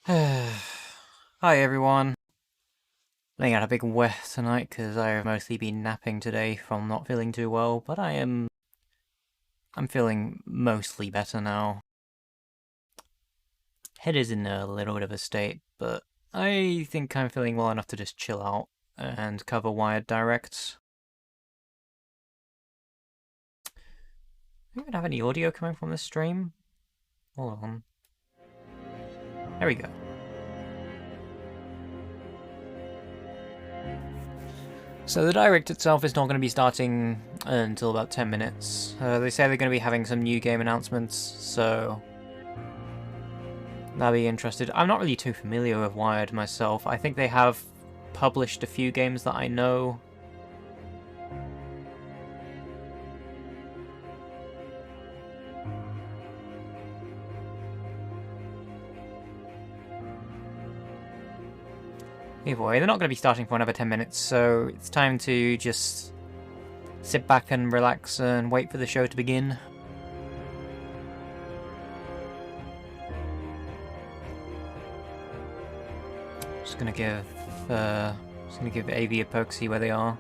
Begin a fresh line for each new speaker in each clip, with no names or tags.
Hi everyone. I had a big wet tonight because I have mostly been napping today from not feeling too well, but I'm feeling mostly better now. Head is in a little bit of a state, but I think I'm feeling well enough to just chill out and cover Wired Direct. Do we even have any audio coming from this stream? Hold on. There we go. So the Direct itself is not going to be starting until about 10 minutes. They say they're going to be having some new game announcements, so I'll be interested. I'm not really too familiar with Wired myself. I think they have published a few games that I know. Either way, they're not going to be starting for another 10 minutes, so it's time to just sit back and relax and wait for the show to begin. Just gonna give AV a poke, see where they are.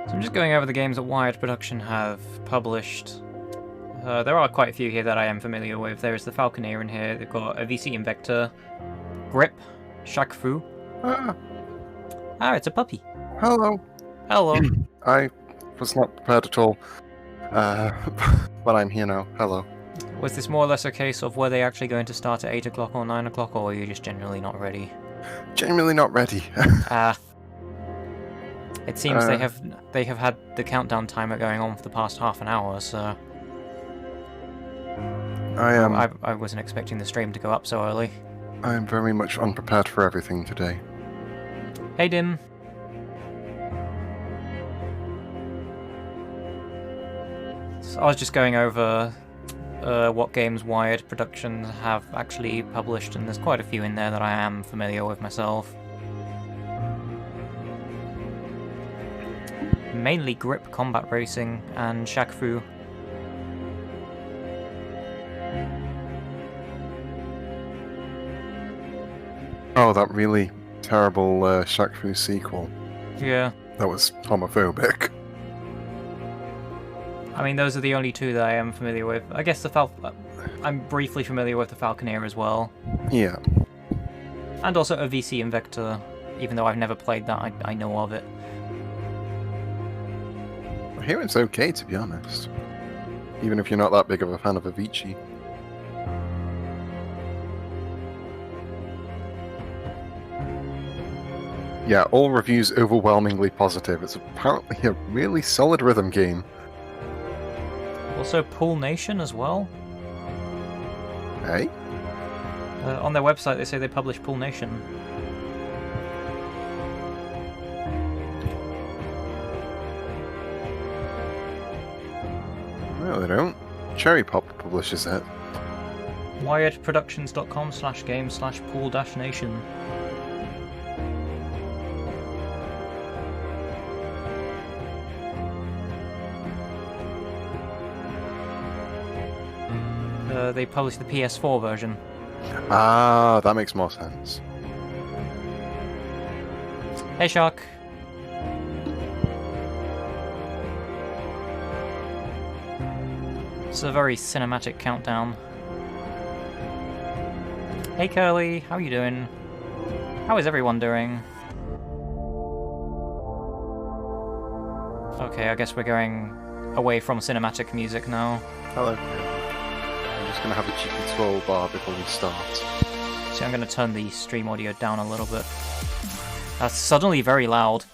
So I'm just going over the games that Wired Production have published. There are quite a few here that I am familiar with. There's the Falconeer in here. They've got a VC Invector, Grip, Shaq Fu. Ah, it's a puppy.
Hello.
Hello.
I was not prepared at all. But I'm here now. Hello.
Was this more or less a case of were they actually going to start at 8 o'clock or 9 o'clock, or were you just generally not ready?
Genuinely not ready.
It seems they have had the countdown timer going on for the past half an hour, so I wasn't expecting the stream to go up so early.
I am very much unprepared for everything today.
Hey Dim. So I was just going over what games Wired Production have actually published, and there's quite a few in there that I am familiar with myself. Mainly Grip Combat Racing and Shaq Fu.
Oh, that really terrible Shaq Fu sequel.
Yeah.
That was homophobic.
I mean, those are the only two that I am familiar with. I guess I'm briefly familiar with the Falconeer as well.
Yeah.
And also a VC Invector, even though I've never played that, I know of it.
I hear it's okay, to be honest. Even if you're not that big of a fan of Avicii. Yeah, all reviews overwhelmingly positive. It's apparently a really solid rhythm game.
Also Pool Nation as well.
Hey?
On their website they say they publish Pool Nation.
No, they don't. Cherry Pop publishes it.
wiredproductions.com/game/pool-nation. They published the PS4 version.
Ah, that makes more sense.
Hey Shark. It's a very cinematic countdown. Hey Curly, how are you doing? How is everyone doing? Okay, I guess we're going away from cinematic music now.
Hello. I'm just going to have a cheeky scroll bar before we start.
So I'm going to turn the stream audio down a little bit. That's suddenly very loud.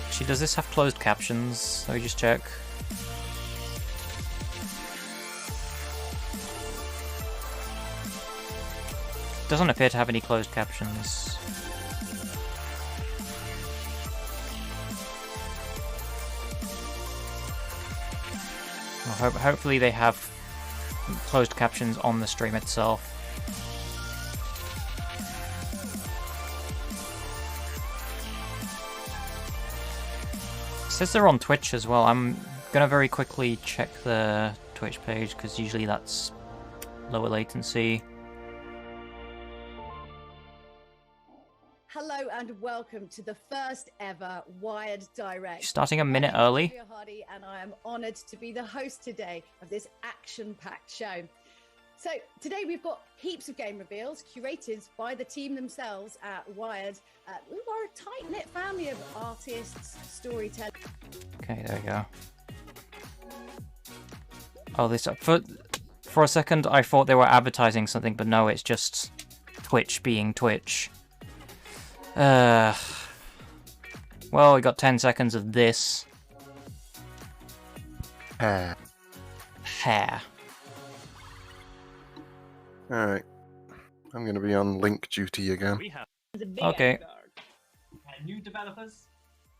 Actually, does this have closed captions? Let me just check. Doesn't appear to have any closed captions. Well, hopefully they have closed captions on the stream itself. It says they're on Twitch as well. I'm gonna very quickly check the Twitch page because usually that's lower latency.
Hello and welcome to the first ever Wired Direct.
Starting a minute early.
I'm Hardy and I am honoured to be the host today of this action-packed show. So today we've got heaps of game reveals curated by the team themselves at Wired. We are a tight-knit family of artists, storytellers.
Okay, there we go. Oh, this for a second I thought they were advertising something, but no, it's just Twitch being Twitch. Well, we got 10 seconds of this.
Hair. Alright. I'm going to be on link duty again.
We have
Okay.
and new developers,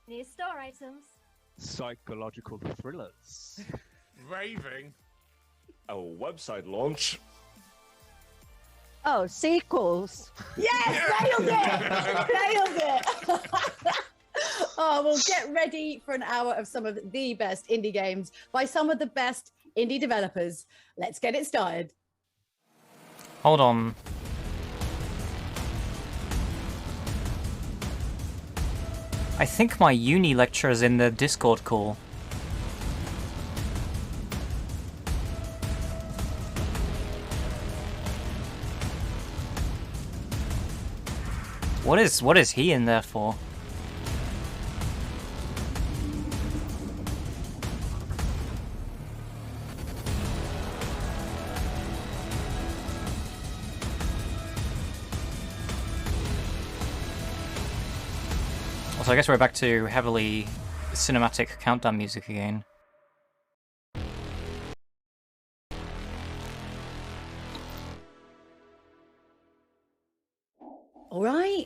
New store items.
psychological thrillers,
Raving. A website launch.
Oh, sequels.
Yes, nailed it! Nailed it! Oh, well, get ready for an hour of some of the best indie games by some of the best indie developers. Let's get it started.
Hold on. I think my uni lecture is in the Discord call. What is he in there for? So I guess we're back to heavily cinematic countdown music again.
All right.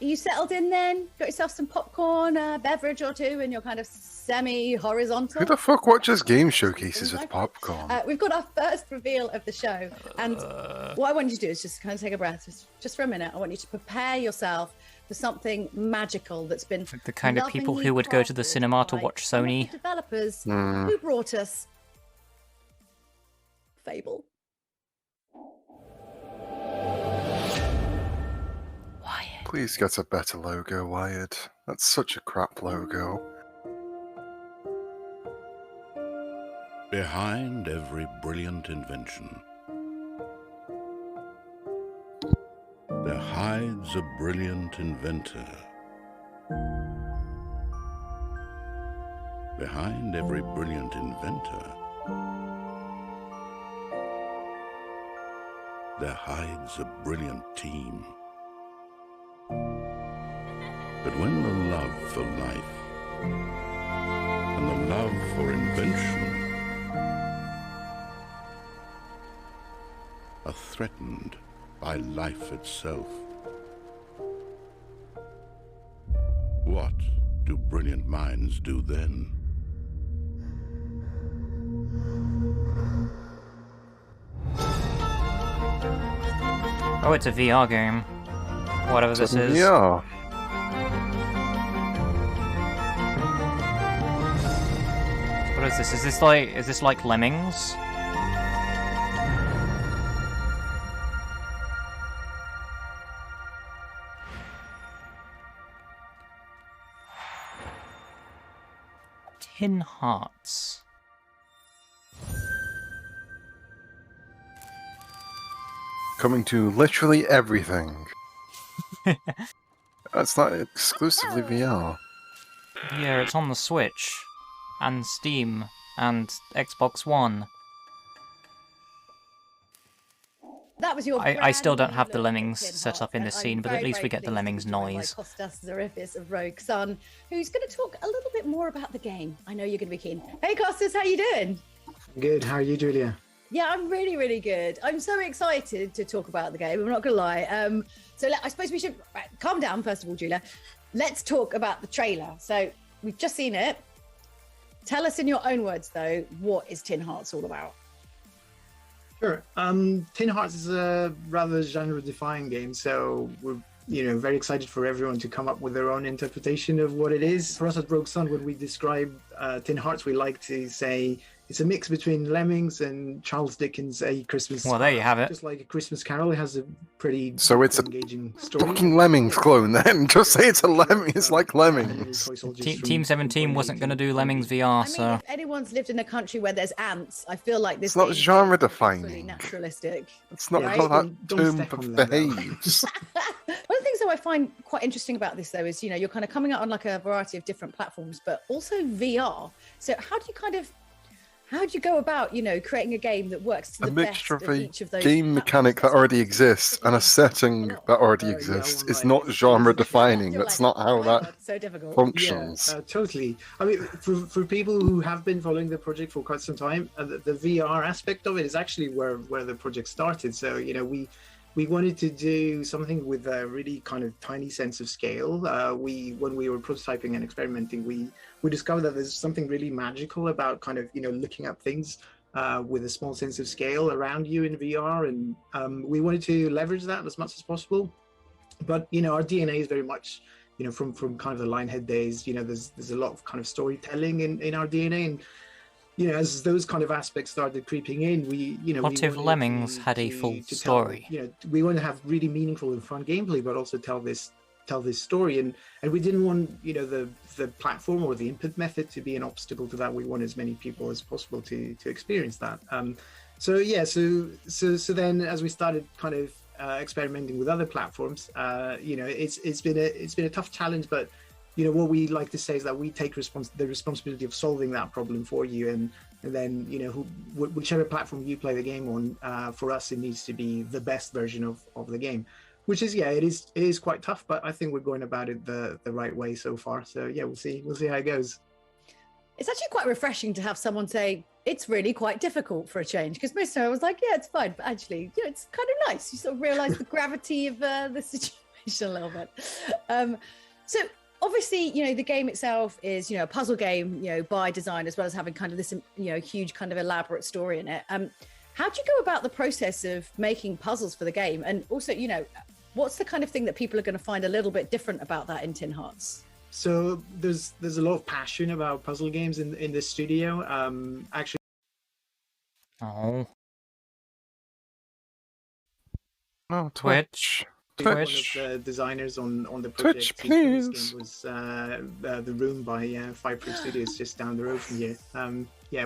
Are you settled in then? Got yourself some popcorn, a beverage or two, and you're kind of semi-horizontal?
Who the fuck watches game showcases with popcorn?
We've got our first reveal of the show. And what I want you to do is just kind of take a breath, just for a minute. I want you to prepare yourself for something magical that's been
The kind of people who would go to the cinema to watch Sony.
Developers who brought us Fable.
Please get a better logo, Wired. That's such a crap logo.
Behind every brilliant invention, there hides a brilliant inventor. Behind every brilliant inventor, there hides a brilliant team. But when the love for life and the love for invention are threatened by life itself, what do brilliant minds do then?
Oh, it's a VR game. Whatever this is.
Yeah.
What is this? Is this like Lemmings? Tin Hearts.
Coming to literally everything. That's not exclusively VR.
Yeah, it's on the Switch, and Steam, and Xbox One.
That was your
I still don't have the
brand new
Lemmings
Tin
set up in
Hearts,
this
and
scene,
I'm
but at
very,
least we
very
get the
pleased
Lemmings
to be joined by
noise.
Kostas Zarifis of Rogue Sun, who's going to talk a little bit more about the game. I know you're going to be keen. Hey Kostas, how you doing?
Good. How are you, Julia?
Yeah, I'm really, really good. I'm so excited to talk about the game. I'm not going to lie. I suppose we should calm down, first of all, Julia. Let's talk about the trailer. So we've just seen it. Tell us in your own words, though, what is Tin Hearts all about?
Sure. Tin Hearts is a rather genre-defying game, so we're very excited for everyone to come up with their own interpretation of what it is. For us at Rogue Sun, when we describe Tin Hearts, we like to say it's a mix between Lemmings and Charles Dickens' A Christmas
Well, there you have it.
Just like A Christmas Carol, it has a pretty
So it's a
engaging story.
Fucking Lemmings clone then. Just say it's a Lemming. It's like Lemmings.
Team 17 wasn't going to do Lemmings VR, so...
If anyone's lived in a country where there's ants, I feel like this
It's not
game is
genre-defining.
fully naturalistic.
It's not
Right?
how that
Don't
term
step on that, though.
behaves.
One of the things that I find quite interesting about this, though, is you're kind of coming out on like a variety of different platforms, but also VR. So how do you go about, creating a game that works to the
A mixture
best
of
of
a
each of those
game mechanic that
platforms?
already exists and a setting that already exists is not genre-defining. That's not how that
so difficult.
functions.
Yeah, totally. I mean, for people who have been following the project for quite some time, the VR aspect of it is actually where the project started. So, we wanted to do something with a really kind of tiny sense of scale. When we were prototyping and experimenting, we discovered that there's something really magical about kind of, looking at things with a small sense of scale around you in VR. And we wanted to leverage that as much as possible. But, our DNA is very much, from kind of the Lionhead days, there's a lot of kind of storytelling in our DNA. And, as those kind of aspects started creeping in,
What if Lemmings had a full story?
We want to have really meaningful and fun gameplay, but also tell this tell this story, and we didn't want the platform or the input method to be an obstacle to that. We want as many people as possible to experience that. So then as we started kind of experimenting with other platforms, it's been a tough challenge, but what we like to say is that we take the responsibility of solving that problem for you, and then whichever platform you play the game on, for us it needs to be the best version of the game, which is it is quite tough, but I think we're going about it the right way so far. So we'll see how it goes.
It's actually quite refreshing to have someone say it's really quite difficult for a change, because most of the time I was like, yeah, it's fine, but actually, it's kind of nice. You sort of realize the gravity of the situation a little bit. So obviously, the game itself is, a puzzle game, by design, as well as having kind of this, huge kind of elaborate story in it. How do you go about the process of making puzzles for the game? And also, what's the kind of thing that people are going to find a little bit different about that in Tin Hearts?
So there's a lot of passion about puzzle games in this studio. Actually.
Oh.
Oh,
Twitch.
One of the designers on the project,
Twitch, please.
This game was The Room by Five Proof Studios, just down the road from here.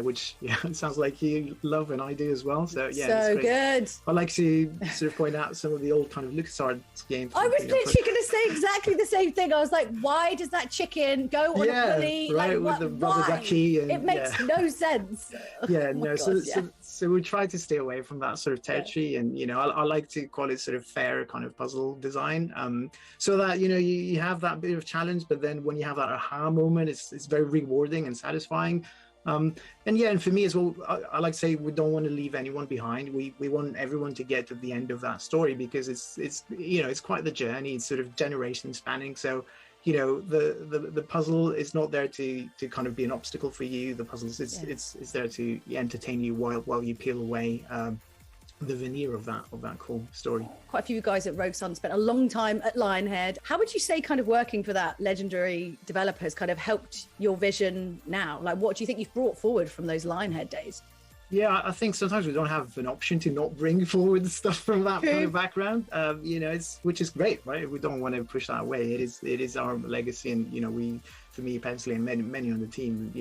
Which it sounds like you love and I do as well. So
so good.
I like to sort of point out some of the old kind of LucasArts games.
I was literally going to say exactly the same thing. I was like, why does that chicken go on a pulley?
Right, with the rubber ducky. And,
it makes no sense.
So we try to stay away from that sort of territory, and I like to call it sort of fair kind of puzzle design, so that you have that bit of challenge, but then when you have that aha moment, it's very rewarding and satisfying. And for me as well, I like to say we don't want to leave anyone behind. We want everyone to get to the end of that story, because it's quite the journey. It's sort of generation spanning. So the puzzle is not there to kind of be an obstacle for you. The puzzle is there to entertain you while you peel away the veneer of that cool story.
Quite a few guys at Rogue Sun spent a long time at Lionhead. How would you say kind of working for that legendary developer has kind of helped your vision now? Like, what do you think you've brought forward from those Lionhead days?
Yeah, I think sometimes we don't have an option to not bring forward stuff from that kind of background, which is great, right? We don't want to push that away. It is our legacy, and for me personally, and many on the team,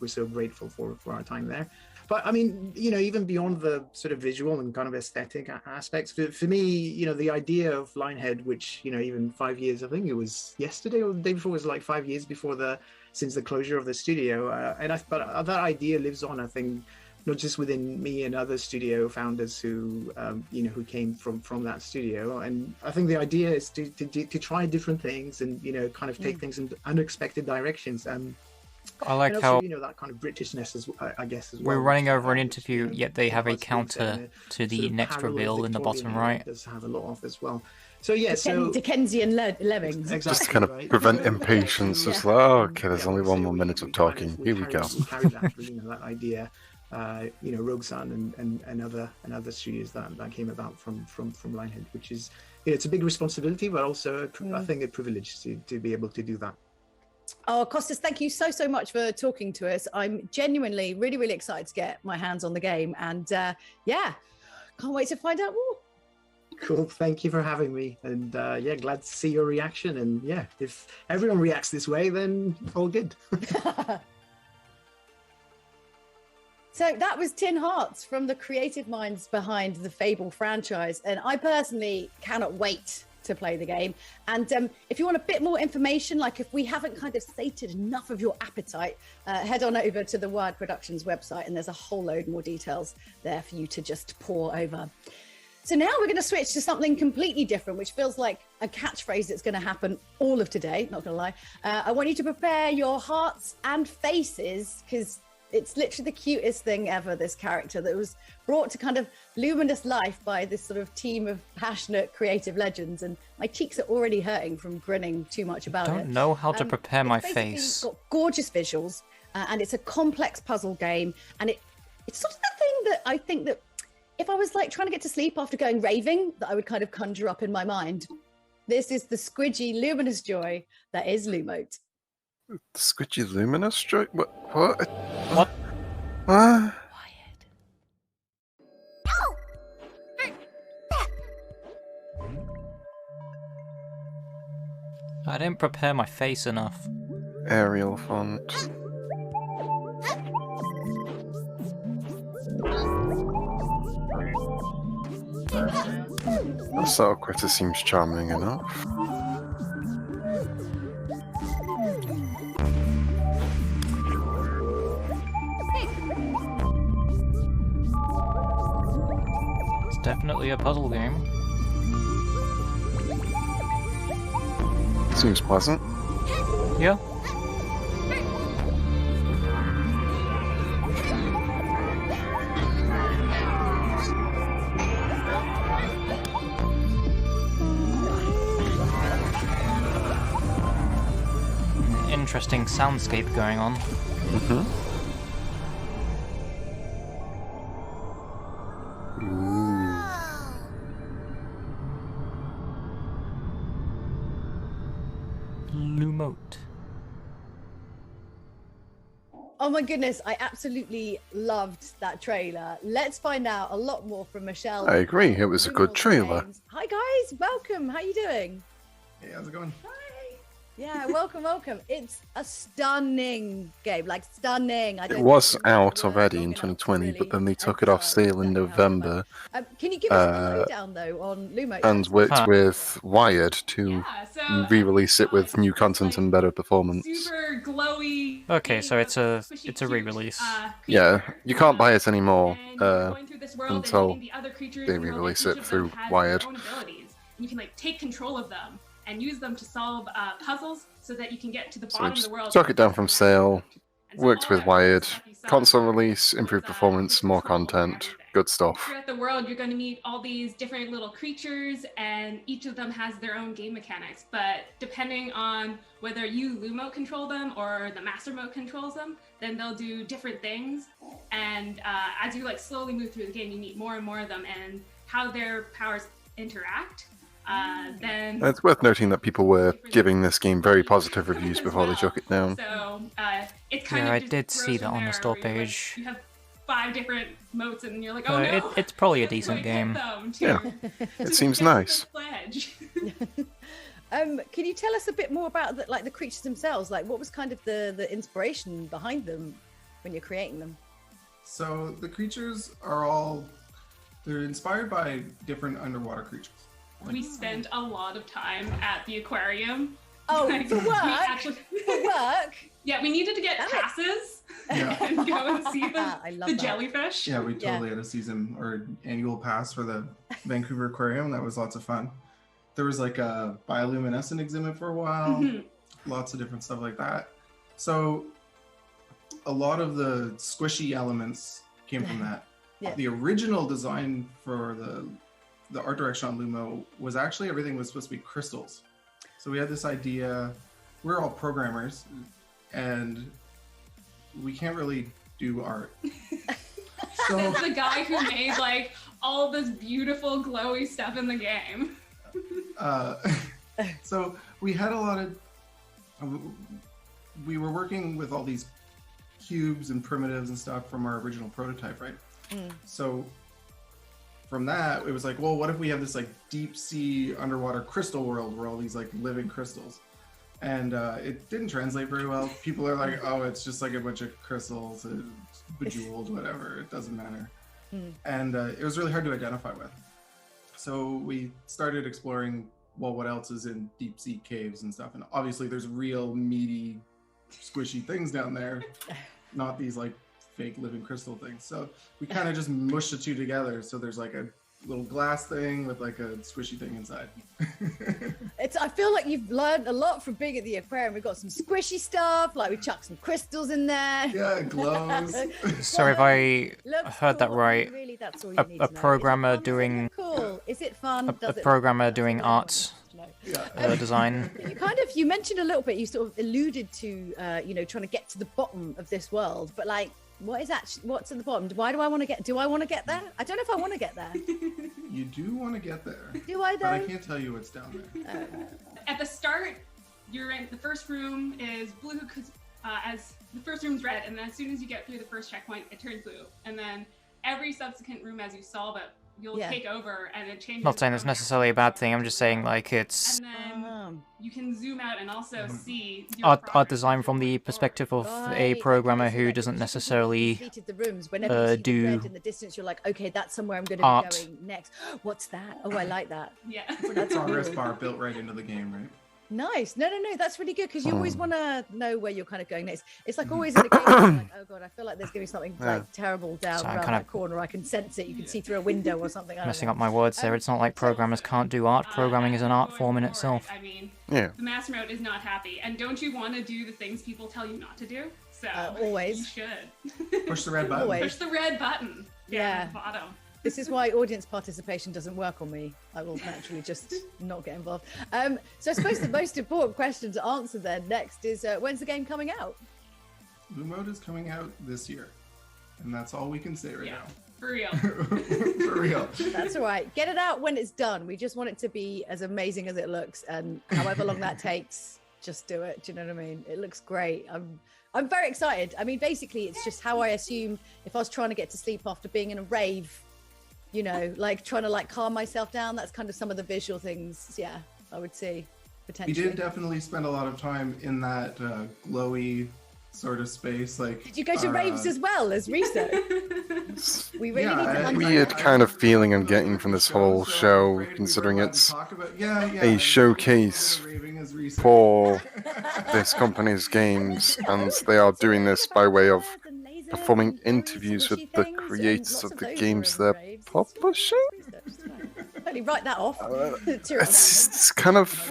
we're so grateful for our time there. But I mean, even beyond the sort of visual and kind of aesthetic aspects, for me, the idea of Lionhead, which even 5 years, I think it was yesterday or the day before, was like 5 years since the closure of the studio, but that idea lives on, I think, not just within me and other studio founders who came from that studio. And I think the idea is to try different things and kind of take things in unexpected directions.
I like
also,
how
that kind of Britishness, I guess, as well.
We're running over an interview, yet they have a counter to the next reveal in the bottom right.
Does have a lot of as well. So
Dickensian lemmings.
Exactly,
just kind of prevent impatience. Just like, okay, there's only one more minute of talking. Here we go.
We carry that idea. Rogue Sun and other studios that came about from Lionhead, which is it's a big responsibility, but also I think a privilege to be able to do that.
Oh, Costas, thank you so much for talking to us. I'm genuinely really, really excited to get my hands on the game, and can't wait to find out more.
Cool, thank you for having me, and glad to see your reaction. And if everyone reacts this way, then all good.
So that was Tin Hearts from the creative minds behind the Fable franchise, and I personally cannot wait to play the game. And if you want a bit more information, like if we haven't kind of sated enough of your appetite, head on over to the Wired Productions website, and there's a whole load more details there for you to just pore over. So now we're going to switch to something completely different, which feels like a catchphrase that's going to happen all of today, not going to lie. I want you to prepare your hearts and faces, because it's literally the cutest thing ever, this character that was brought to kind of luminous life by this sort of team of passionate creative legends, and my cheeks are already hurting from grinning too much about it.
I don't know how to prepare my face.
It's got gorgeous visuals, and it's a complex puzzle game, and it's sort of the thing that I think that if I was like trying to get to sleep after going raving, that I would kind of conjure up in my mind. This is the squidgy luminous joy that is Lumote.
The squidgy luminous joy? What?
I didn't prepare my face enough.
Arial font. The Soul Critter seems charming enough.
It's definitely a puzzle game.
Seems pleasant.
Yeah. Interesting soundscape going on.
Mm-hmm.
Lumote.
Oh my goodness, I absolutely loved that trailer. Let's find out a lot more from Michelle.
I agree, it was a good trailer.
Hi guys, welcome. How you doing?
Hey, how's it going?
Yeah, welcome, welcome. It's a stunning game, like stunning.
It was out already in 2020, but then they took it off sale in November.
Can you give us a lowdown though on Lumo?
And worked with Wired to re-release it with new content and better performance.
Super glowy.
Okay, so it's a re-release.
Yeah, you can't buy it anymore until they re-release it through Wired.
You can like take control of them and use them to solve puzzles so that you can get to the
So
bottom of
just
the world.
took it down from sale, worked with Wired, console release, improved performance, more content, good stuff.
Throughout the world, you're going to meet all these different little creatures, and each of them has their own game mechanics. But depending on whether you Lumo control them or the Master Mode controls them, then they'll do different things. And as you like slowly move through the game, you meet more and more of them, and how their powers interact. Then
It's worth noting that people were giving this game very positive reviews before they took it down.
So it's kind
Yeah,
of
I
just
did see
grows
that
from
on the
there,
store
where you're like-
page.
you have 5 different modes, and you're like, oh no.
It's probably a
That's
decent
like
game.
Yeah, it seems nice.
Can you tell us a bit more about the creatures themselves? Like, what was kind of the inspiration behind them when you're creating them?
So the creatures are they're inspired by different underwater creatures.
We spend a lot of time at the aquarium.
Oh,
Like,
for work? For work?
Yeah, we needed to get passes and go and see
I love
the
that.
jellyfish.
Yeah, we totally had a season or annual pass for the Vancouver Aquarium. That was lots of fun. There was like a bioluminescent exhibit for a while,
Mhm.
lots of different stuff like that. So a lot of the squishy elements came from that.
Yeah.
The original design for the art direction on Lumo was actually everything was supposed to be crystals. So we had this idea, we're all programmers and we can't really do art. So
It's the guy who made like all this beautiful glowy stuff in the game.
so we had a lot of, we were working with all these cubes and primitives and stuff from our original prototype, right? So from that, it was like, well, what if we have this like deep sea underwater crystal world where all these like living crystals? And it didn't translate very well. People are like, oh, it's just like a bunch of crystals, bejeweled, whatever, it doesn't matter. And it was really hard to identify with. So we started exploring, well, what else is in deep sea caves and stuff. And obviously there's real meaty, squishy things down there, not these like fake living crystal things. So we kind of just mushed the two together. So there's like a little glass thing with like a squishy thing inside.
I feel like you've learned a lot from being at the aquarium. We've got some squishy stuff, like we chucked some crystals in there.
Yeah, it glows.
So if I
Looks
heard that
cool.
right,
Really, that's all you need
a
to know.
programmer
Is it fun?
doing
Cool. Is it fun?
a
Does it
programmer
look-
doing art design.
You mentioned a little bit, you sort of alluded to trying to get to the bottom of this world, but like what's at the bottom? Do I want to get there? I don't know if I want to get there.
You do want to get there.
Do I
But I
though?
can't tell you what's down there.
At the start, you're in the first room is blue because as the first room's red, and then as soon as you get through the first checkpoint, it turns blue, and then every subsequent room as you solve it, you'll take over and it changes.
Not saying it's necessarily a bad thing. I'm just saying like it's
And then
down.
You can zoom out and also see your
Art
progress.
design from the perspective of a
Right,
programmer
okay, so
who
like,
doesn't
just because you've
necessarily
completed the rooms, whenever you see the
do
red in the distance, you're like, okay, that's somewhere I'm going to
art.
be going next. What's that? Oh, I like that.
Yeah.
That's a progress
cool.
bar built right into the game, right?
Nice. No, that's really good because you always want to know where you're kind of going next. It's like always in a game, you're like, oh god, I feel like there's going to be something like terrible down
So I'm
around
kind
that corner. I can sense it. You can see through a window or something. I don't
messing
know.
up my words there. It's not like programmers can't do art. Programming is an art
Going
form in
forward,
itself.
I mean,
Yeah.
the master mode is not happy, and don't you want to do the things people tell you not to do? So
always.
you should
Push the red button.
Always.
push the red button.
Yeah.
At the bottom.
This is why audience participation doesn't work on me. I will naturally just not get involved. So I suppose the most important question to answer then next is when's the game coming out?
Blue Mode is coming out this year, and that's all we can say right now.
For real.
For real.
That's all right. Get it out when it's done. We just want it to be as amazing as it looks, and however long that takes, just do it. Do you know what I mean? It looks great. I'm very excited. I mean, basically, it's just how I assume if I was trying to get to sleep after being in a rave, you know, like trying to like calm myself down. That's kind of some of the visual things. Yeah, I would say
We
potentially.
did definitely spend a lot of time in that glowy sort of space. Like,
Did you go to raves as well as research? We really need to
Weird kind of feeling I'm getting from this whole show, considering it's a showcase for this company's games, and they are doing this by way of performing interviews with the creators of the games they're publishing.
Totally write that off.
It's kind of,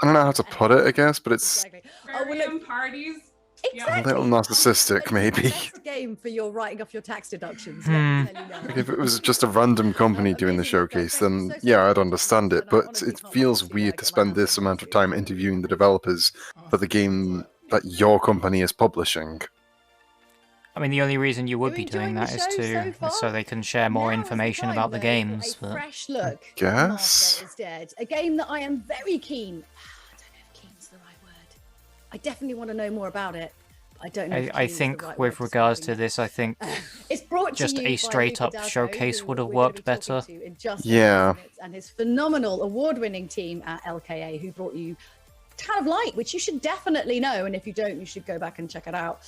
I don't know how to put it, I guess, but it's
Aquarium parties.
a little narcissistic, maybe.
Best game for your writing off your tax deductions.
Like if it was just a random company doing the showcase, then yeah, I'd understand it. But it feels weird to spend this amount of time interviewing the developers for the game that your company is publishing.
I mean, the only reason you would be doing that is so they can share more information about the games.
A
But
fresh look.
Guess.
Master is Dead. A game that I am very keen. I don't know if keen's the right word. I definitely want to know more about it. I don't know. If
I
keen is the
think
right word
with
for
regards to
describing
this, I think
it's brought to
just
you
a
by
straight up
Luca Dalco,
showcase
who
would have
we're gonna
worked
be talking
better.
to in just a
Yeah.
few minutes, and his phenomenal award-winning team at LKA, who brought you Town of Light, which you should definitely know, and if you don't, you should go back and check it out.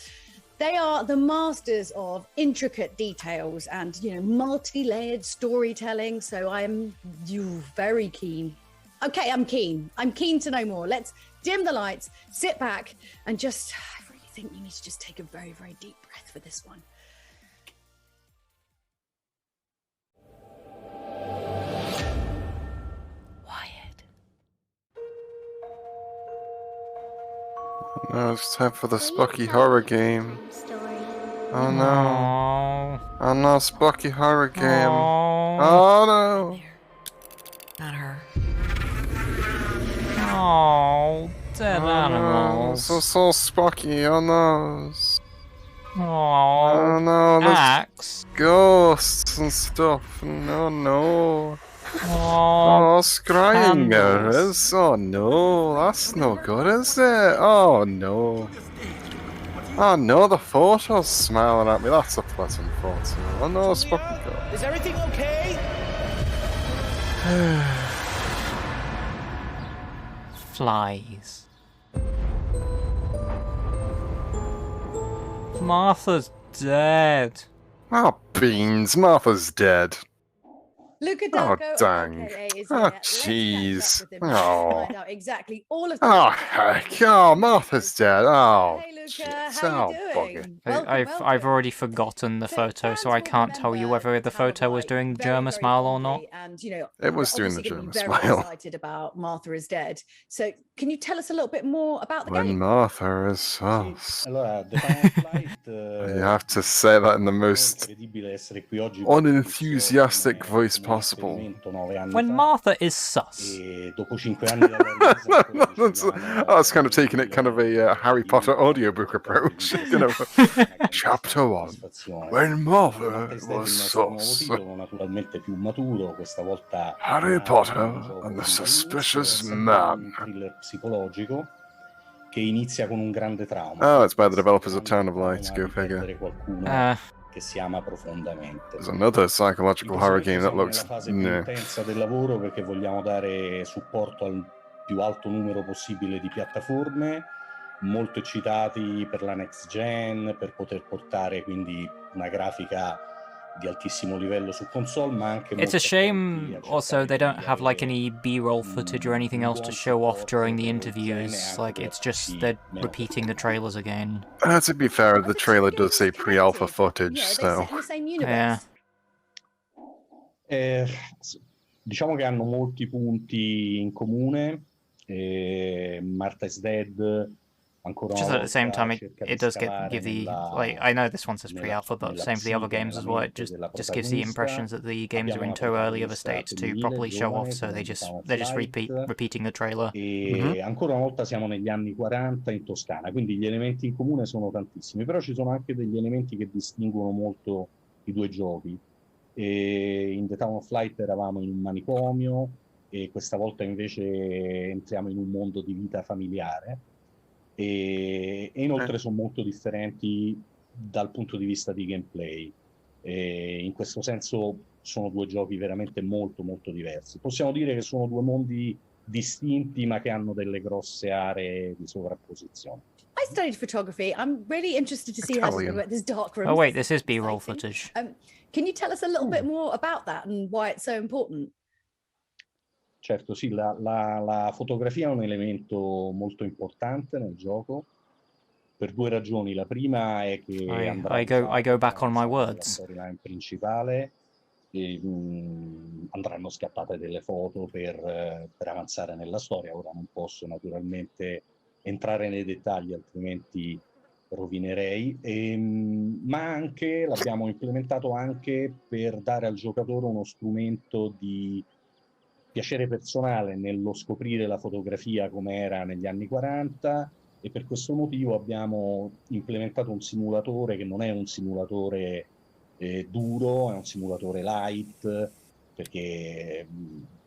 They are the masters of intricate details and, you know, multi-layered storytelling. So I'm very keen. Okay, I'm keen. I'm keen to know more. Let's dim the lights, sit back, and just, I really think you need to just take a very, very deep breath for this one.
No, it's time for the Spucky horror game. Oh no. Oh no, Spucky horror game. Oh no.
Not her.
Oh, dead
Oh,
animals.
no. So Spucky, oh no.
Oh,
Oh no, there's
Axe.
ghosts and stuff. No, no.
Oh,
Oh, scrying
candles.
mirrors. Oh no, that's no good, is it? Oh no. Oh no, the photo's smiling at me. That's a pleasant photo. Oh no, Spucky go.
Is everything okay?
Flies. Martha's dead.
Oh, beans, Martha's dead.
Luca
Oh,
Dalco,
dang.
LKA is
Oh,
here. Let's catch up
jeez.
with him and
Oh.
find out exactly all of the
Oh, heck. Oh, Martha's dead. Oh,
Hey, Luca,
shit.
how
Oh,
you
bugger.
doing?
I've already forgotten the photo, so I can't tell you whether the photo was doing the Germa smile or not.
And, you know,
It was doing the
obviously gonna be
German
very
smile.
excited about Martha is Dead. So, can you tell us a little bit more about the
When
game?
Martha is sus.
Allora, The Town of Light,
You have to say that in the most
incredibile essere qui oggi
unenthusiastic voice possible.
When Martha is sus.
dopo 5 anni dalla
That's kind of taking it kind of a Harry Potter audiobook approach. You know, Chapter 1. When Martha was sus.
naturalmente più maturo, questa volta
Harry Potter and the Suspicious Man.
thriller psicologico che inizia con un grande trauma.
Oh, it's by the developers of Town of Light, go figure.
Qualcuno che si ama profondamente.
There's another psychological horror game that looks...
Nella fase più
Nah.
intensa del lavoro perché vogliamo dare supporto al più alto numero possibile di piattaforme, molto eccitati per la next gen, per poter portare quindi una grafica di altissimo livello su console, ma anche
It's a shame also they don't have like
any
any B-roll footage or anything else to show off during the interviews. Like it's just they're repeating the trailers again.
To be fair, the trailer does say pre-alpha footage,
Yeah,
so...
they set in the same universe.
Diciamo che hanno molti punti in comune. Martha is Dead ancora
Just
una
at the same
volta
time,
cerca
it
di
does
scavare
give the
nella,
like. I know this one says
nella,
pre-alpha, but
nella
same for the other
psiche,
games as
nella
well. It
mente della
just gives the impressions
protagonista.
that the games are
Abbiamo
in
una
too early of a
protagonista
state to
femminile,
properly show off,
giovane,
so
che
they're
è Town
just
Flight,
repeating the trailer.
e ancora una volta siamo negli anni 40 in Toscana, quindi gli elementi in comune sono tantissimi, però ci sono anche degli elementi che distinguono molto i due giochi. In The Town of Flight eravamo in un manicomio e questa volta invece entriamo in un mondo di vita familiare e inoltre sono molto differenti dal punto di vista di gameplay. In questo senso sono due giochi veramente molto molto diversi. Possiamo dire che sono due mondi distinti ma che hanno delle grosse aree di sovrapposizione.
I studied photography. I'm really interested to see how to about this dark room.
Oh wait, this is B-roll footage.
Can you tell us a little bit more about that and why it's so important?
Certo, sì, la fotografia è un elemento molto importante nel gioco per due ragioni. La prima è che
I go back on my words.
La storyline principale e, andranno scattate delle foto per avanzare nella storia. Ora non posso naturalmente entrare nei dettagli, altrimenti rovinerei, ma anche l'abbiamo implementato anche per dare al giocatore uno strumento di piacere personale nello scoprire la fotografia come era negli anni 40 e per questo motivo abbiamo implementato un simulatore che non è un simulatore duro, è un simulatore light, perché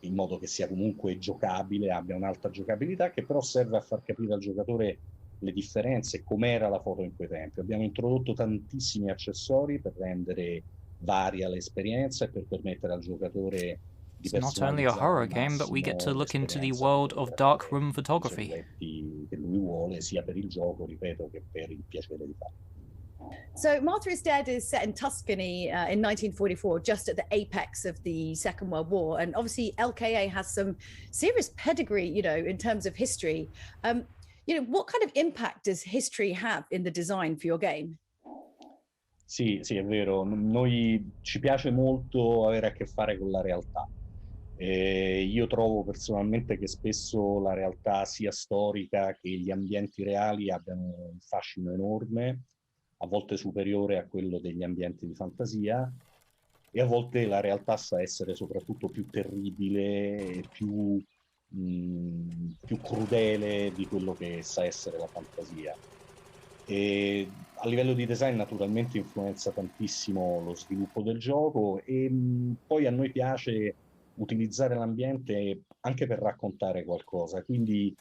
in modo che sia comunque giocabile, abbia un'alta giocabilità, che però serve a far capire al giocatore le differenze, com'era la foto in quei tempi. Abbiamo introdotto tantissimi accessori per rendere varia l'esperienza e per permettere al giocatore
It's not only a horror game, but we get to look into the world of dark room photography.
Che lui vuole sia per il gioco, ripeto, che per il piacere di farlo.
So Martha is Dead is set in Tuscany in 1944, just at the apex of the Second World War. And obviously LKA has some serious pedigree, you know, in terms of history. You know, what kind of impact does history have in the design for your game?
Sì, sì, è vero. Noi ci piace molto avere a che fare con la realtà. Io trovo personalmente che spesso la realtà sia storica che gli ambienti reali abbiano un fascino enorme, a volte superiore a quello degli ambienti di fantasia, e a volte la realtà sa essere soprattutto più terribile e più crudele di quello che sa essere la fantasia. E a livello di design naturalmente influenza tantissimo lo sviluppo del gioco e poi a noi piace utilizzare l'ambiente anche per raccontare qualcosa, quindi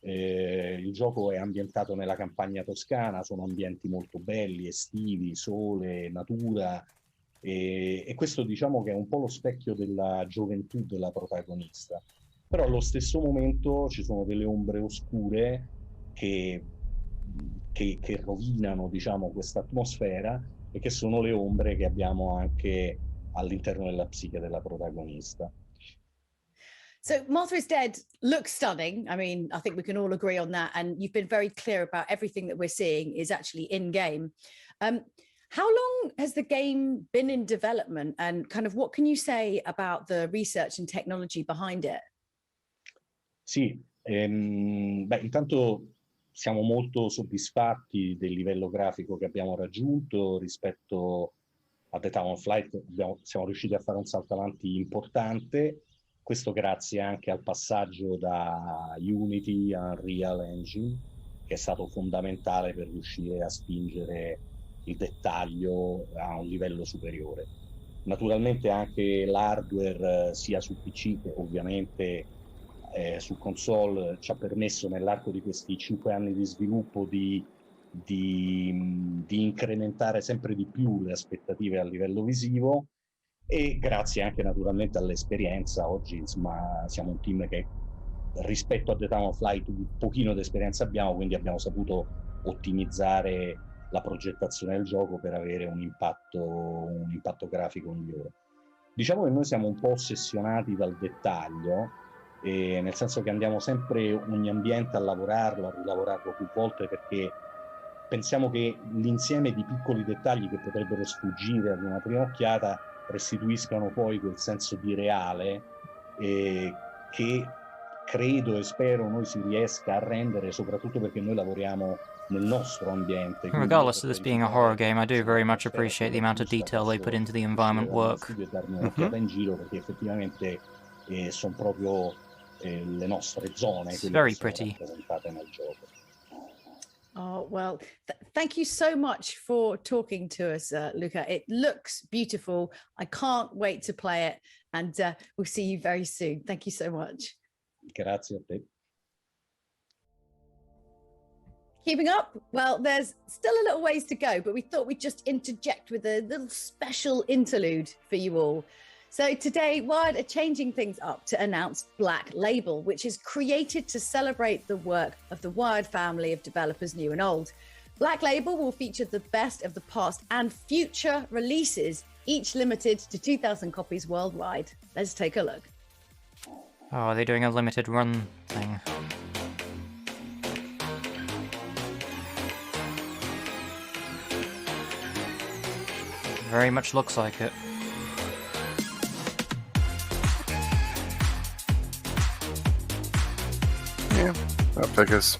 il gioco è ambientato nella campagna toscana, sono ambienti molto belli, estivi, sole, natura e questo diciamo che è un po' lo specchio della gioventù della protagonista, però allo stesso momento ci sono delle ombre oscure che rovinano diciamo questa atmosfera e che sono le ombre che abbiamo anche all'interno della psiche della protagonista.
So Martha is Dead looks stunning. I mean, I think we can all agree on that. And you've been very clear about everything that we're seeing is actually in game. How long has the game been in development and kind of what can you say about the research and technology behind it?
Sì, intanto siamo molto soddisfatti del livello grafico che abbiamo raggiunto rispetto a The Town of Flight. Siamo riusciti a fare un salto avanti importante. Questo grazie anche al passaggio da Unity a Unreal Engine, che è stato fondamentale per riuscire a spingere il dettaglio a un livello superiore. Naturalmente anche l'hardware, sia su PC che ovviamente su console, ci ha permesso nell'arco di questi 5 anni di sviluppo di incrementare sempre di più le aspettative a livello visivo. E grazie anche naturalmente all'esperienza, oggi insomma siamo un team che rispetto a The Town of Light un pochino di esperienza abbiamo, quindi abbiamo saputo ottimizzare la progettazione del gioco per avere un impatto grafico migliore. Diciamo che noi siamo un po' ossessionati dal dettaglio, nel senso che andiamo sempre ogni ambiente a lavorarlo, a rilavorarlo più volte, perché pensiamo che l'insieme di piccoli dettagli che potrebbero sfuggire ad una prima occhiata restituiscano poi quel senso di reale che credo e spero noi si riesca a rendere, soprattutto perché noi lavoriamo nel nostro ambiente.
Regardless of this being a horror game, I do very much appreciate the amount of detail they put into the environment work.
E darmi un'occhiata in giro, perché effettivamente sono proprio le nostre zone,
It's
quelle
very
che sono
pretty.
rappresentate nel gioco.
Oh, well, thank you so much for talking to us, Luca. It looks beautiful. I can't wait to play it, and we'll see you very soon. Thank you so much.
Grazie a te.
Keeping up? Well, there's still a little ways to go, but we thought we'd just interject with a little special interlude for you all. So today, Wired are changing things up to announce Black Label, which is created to celebrate the work of the Wired family of developers new and old. Black Label will feature the best of the past and future releases, each limited to 2,000 copies worldwide. Let's take a look.
Oh, are they doing a limited run thing? Very much looks like it.
Yeah, that figures.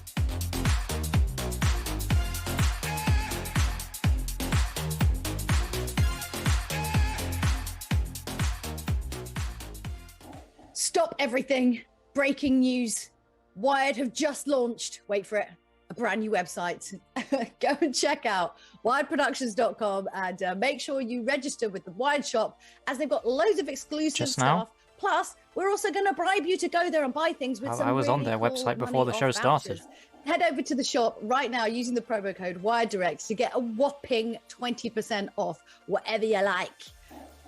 Stop everything. Breaking news. Wired have just launched, wait for it, a brand new website. Go and check out wiredproductions.com and make sure you register with the Wired shop, as they've got loads of exclusive
Just now?
stuff. Plus, we're also going to bribe you to go there and buy things with some
I was on
really
their
cool
website before the
money
show
off
started.
vouchers. Head over to the shop right now using the promo code WiredDirect to get a whopping 20% off whatever you like.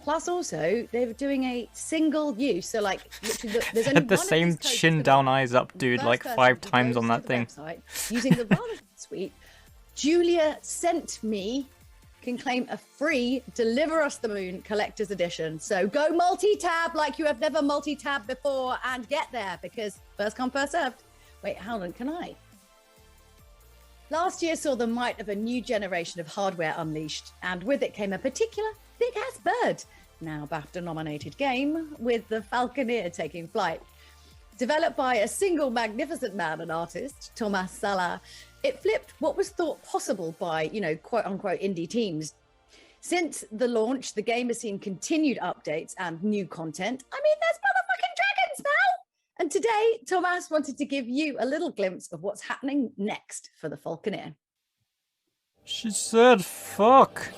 Plus, also, they're doing a single use. So, like, literally, there's only
Had the
one of
same
these codes
chin
for
down, eyes up dude
first
like
person
5
who
times
goes
on
to
that
the
thing.
website using the rather sweet Julia Sent Me can claim a free Deliver Us the Moon collector's edition. So go multi-tab like you have never multi-tabbed before and get there, because first come, first served. Wait, hold on, can I? Last year saw the might of a new generation of hardware unleashed, and with it came a particular big-ass bird, now BAFTA-nominated game, with the Falconeer taking flight. Developed by a single magnificent man and artist, Thomas Salah, it flipped what was thought possible by, you know, quote-unquote indie teams. Since the launch, the game has seen continued updates and new content. I mean, there's motherfucking dragons now! And today, Thomas wanted to give you a little glimpse of what's happening next for the Falconeer.
She said fuck.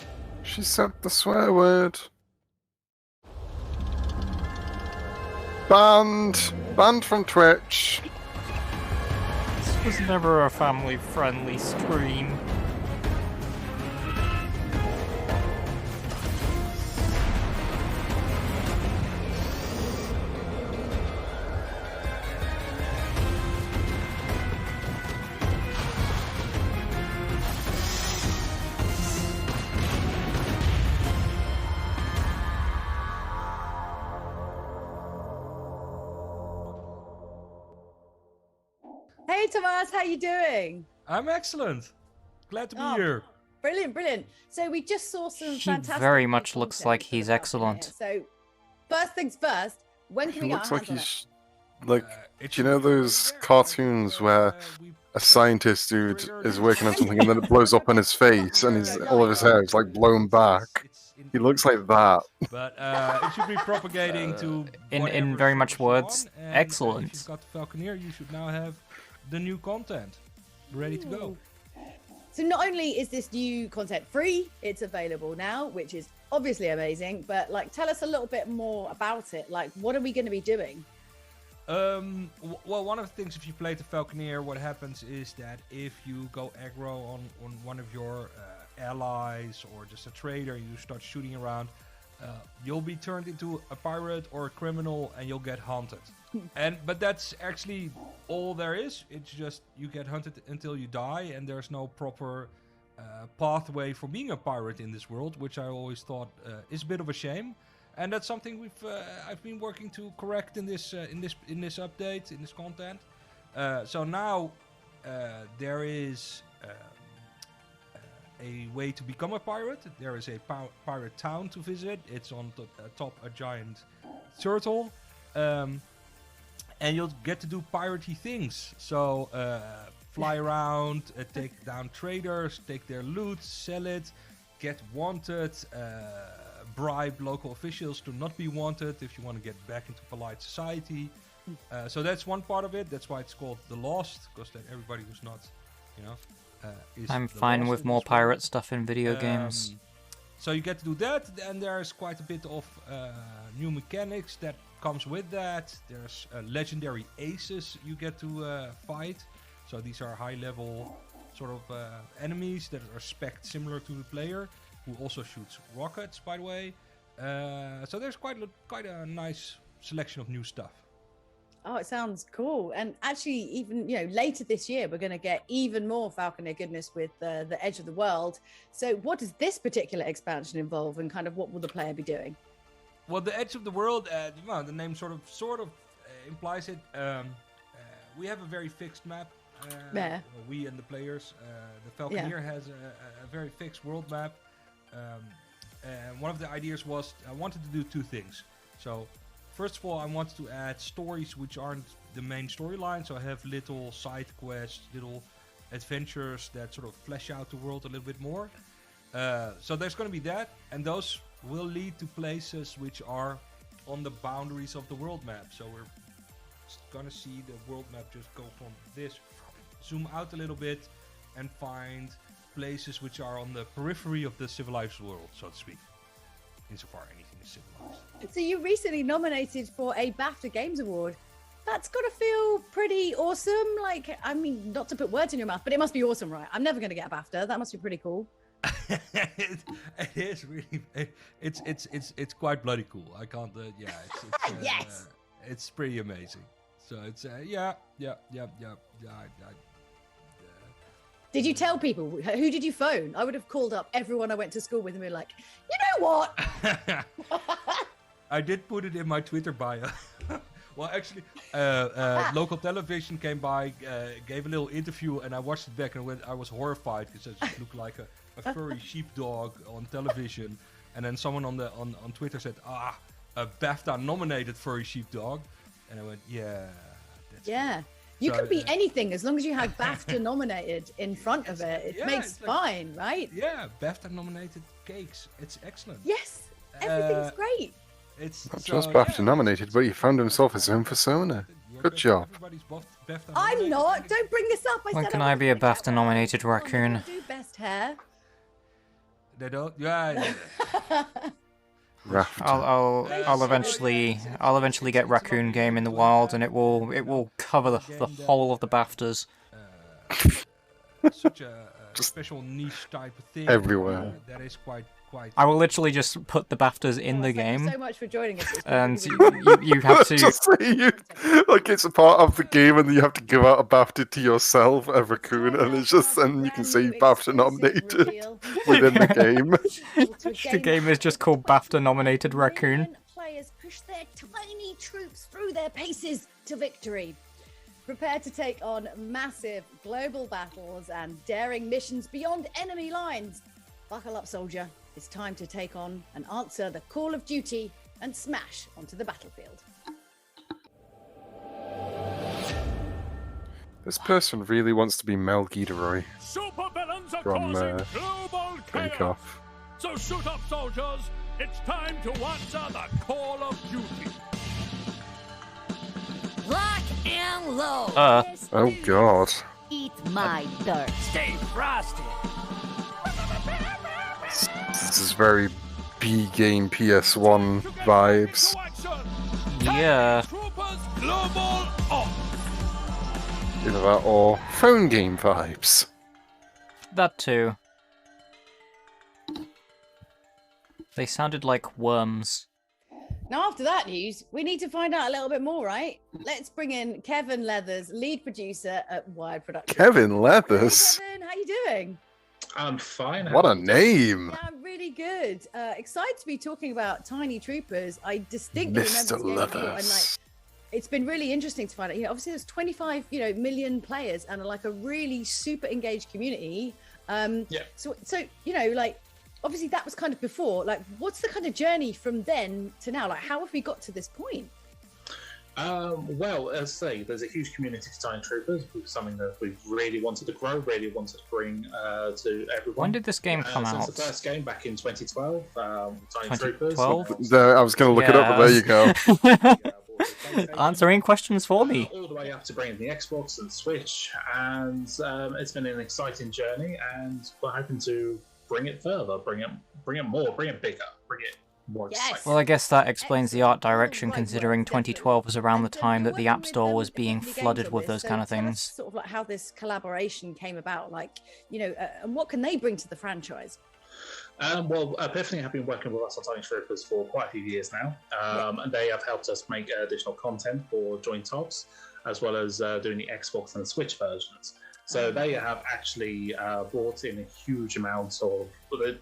She said the swear word. Banned! Banned from Twitch.
This was never a family-friendly stream.
Hey, Thomas, how you doing?
I'm excellent. Glad to be
Oh,
here.
Brilliant, brilliant. So we just saw some
He
fantastic
very
new
much looks
content
like
for the
he's
Falconeer.
excellent.
So first things first, when can
He
we get
looks
our
like
hands on
he's
it?
like, do you know those cartoons where a scientist dude is working on something and then it blows up on his face and all of his hair is like blown back? He looks like that.
But it should be propagating to
In
whatever
very much
servers you're
words,
on, and,
excellent.
If you've got the Falconeer, you should now have the new content ready to go.
So not only is this new content free, it's available now, which is obviously amazing, but like tell us a little bit more about it. Like, what are we going to be doing?
Well, one of the things, if you play the Falconeer, what happens is that if you go aggro on one of your allies or just a trader, you start shooting around, you'll be turned into a pirate or a criminal and you'll get haunted. But that's actually all there is. It's just you get hunted until you die, and there's no proper pathway for being a pirate in this world, which I always thought is a bit of a shame. And that's something I've been working to correct in this update, in this content. So now there is a way to become a pirate. There is a pirate town to visit. It's on top a giant turtle. And you'll get to do piratey things. So fly around, take down traders, take their loot, sell it, get wanted, bribe local officials to not be wanted if you want to get back into polite society. So that's one part of it. That's why it's called The Lost, because then everybody who's not, is
I'm
the
fine
lost
with
in
more
this world.
pirate stuff in video games.
So you get to do that, and there's quite a bit of new mechanics that comes with that. There's legendary aces you get to fight. So these are high-level sort of enemies that are spec'd similar to the player, who also shoots rockets, by the way. So there's quite a nice selection of new stuff.
Oh, it sounds cool. And actually, even later this year, we're going to get even more Falconeer goodness with the Edge of the World. So what does this particular expansion involve, and kind of what will the player be doing?
Well, the Edge of the World, well, the name sort of implies it. We have a very fixed map. We and the players. The Falconeer has a very fixed world map. And one of the ideas was I wanted to do two things. So first of all, I wanted to add stories which aren't the main storyline. So I have little side quests, little adventures that sort of flesh out the world a little bit more. So there's going to be that, and those will lead to places which are on the boundaries of the world map. So we're going to see the world map just go from this, zoom out a little bit, and find places which are on the periphery of the civilized world, so to speak. Insofar anything is civilized.
So you recently nominated for a BAFTA Games Award. That's got to feel pretty awesome. Like, I mean, not to put words in your mouth, but it must be awesome, right? I'm never going to get a BAFTA. That must be pretty cool.
it is really. It's quite bloody cool. I can't.
Yes.
It's pretty amazing. So it's yeah.
Did you tell people? Who did you phone? I would have called up everyone I went to school with and been like, you know what?
I did put it in my Twitter bio. Well, actually, local television came by, gave a little interview, and I watched it back, and I was horrified because I just looked like a furry sheepdog on television. And then someone on Twitter said, a BAFTA nominated furry sheepdog, and I went, yeah.
Yeah. You can be anything as long as you have BAFTA nominated in front of it. It makes fine, right?
Yeah, BAFTA nominated cakes. It's excellent.
Yes, everything's great.
It's
not just BAFTA nominated, but he found himself his own persona. Good job.
I'm not. Don't bring this up.
When can I be a BAFTA nominated raccoon?
Do best hair.
They don't. Yeah.
I'll eventually get Raccoon Game in the wild, and it will cover the whole of the BAFTAs.
Such a special niche type of thing.
Everywhere.
That is quite.
I will literally just put the BAFTAs in the game.
Thank you so much for joining us.
And you have to.
Just say like it's a part of the game, and you have to give out a BAFTA to yourself, a raccoon, and it's just and you can say BAFTA nominated within the game.
The game is just called BAFTA nominated raccoon.
Players push their tiny troops through their paces to victory. Prepare to take on massive global battles and daring missions beyond enemy lines. Buckle up, soldier. It's time to take on and answer the call of duty and smash onto the battlefield.
This person really wants to be Mel Gilderoy
Supervillains are
from
causing global
Bake
chaos.
Off.
So shoot up, soldiers. It's time to answer the call of duty.
Rock and roll.
Oh God.
Eat my dirt.
Stay frosty.
This is very B-game PS1 vibes.
Yeah.
Either that or phone game vibes.
That too. They sounded like worms.
Now, after that news, we need to find out a little bit more, right? Let's bring in Kevin Leathers, lead producer at Wired Productions.
Kevin Leathers.
Hey, Kevin, how you doing?
I'm fine.
What a name!
Yeah, I'm really good. Excited to be talking about Tiny Troopers. I distinctly
Mr.
remember this game before, and
Leathers.
it's been really interesting to find out. Obviously there's 25, million players and like a really super engaged community. So obviously that was kind of before. Like, what's the kind of journey from then to now? Like, how have we got to this point?
Well, as I say, there's a huge community for Tiny Troopers, which is something that we've really wanted to grow, really wanted to bring to everyone.
When did this game come out?
Since the first game back in 2012, Tiny Troopers.
2012?
I was going to look it up, but there you go.
Answering questions for me.
All the way up to bringing the Xbox and Switch, and it's been an exciting journey, and we're hoping to bring it further, bring it more, bring it bigger, bring it more exciting.
Well, I guess that explains the art direction, considering 2012 was around the time that the App Store was being flooded with those kind of
Tell us
things.
sort of like how this collaboration came about, and what can they bring to the franchise?
Well, Epiphany have been working with us on Tiny Troopers for quite a few years now, and they have helped us make additional content for Joint Tops, as well as doing the Xbox and the Switch versions. So they have actually brought in a huge amount of.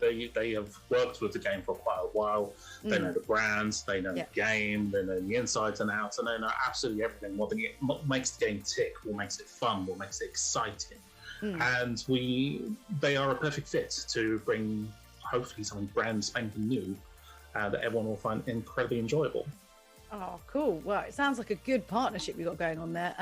They have worked with the game for quite a while. They know the brands, they know the game, they know the insides and outs, and they know absolutely everything. What makes the game tick, what makes it fun, what makes it exciting, and they are a perfect fit to bring hopefully something brand spanking new that everyone will find incredibly enjoyable.
Oh, cool. Well, it sounds like a good partnership you've got going on there.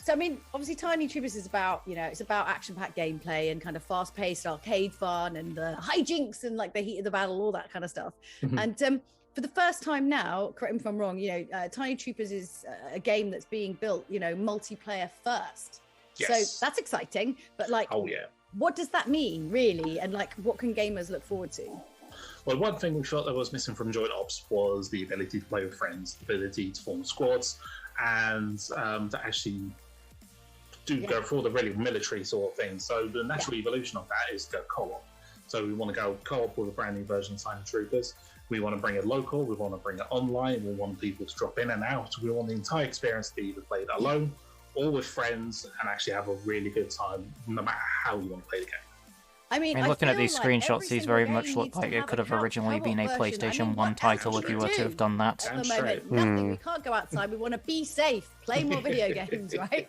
So, I mean, obviously Tiny Troopers is about, it's about action-packed gameplay and kind of fast-paced arcade fun and the hijinks and like the heat of the battle, all that kind of stuff. And for the first time now, correct me if I'm wrong, Tiny Troopers is a game that's being built, multiplayer first.
Yes.
So that's exciting. But like,
oh yeah,
what does that mean really? And like, what can gamers look forward to?
Well, one thing we felt that was missing from Joint Ops was the ability to play with friends, the ability to form squads, and to actually go for the really military sort of thing. So the natural evolution of that is to go co-op. So we want to go co-op with a brand new version of Tiny Troopers. We want to bring it local. We want to bring it online. We want people to drop in and out. We want the entire experience to be either played alone or with friends and actually have a really good time, no matter how you want to play the game.
I mean,
looking at these screenshots, these very much look like it could have originally been a PlayStation 1 title if you were to have done that.
At the moment, nothing. We can't go outside. We want to be safe, play more video games, right?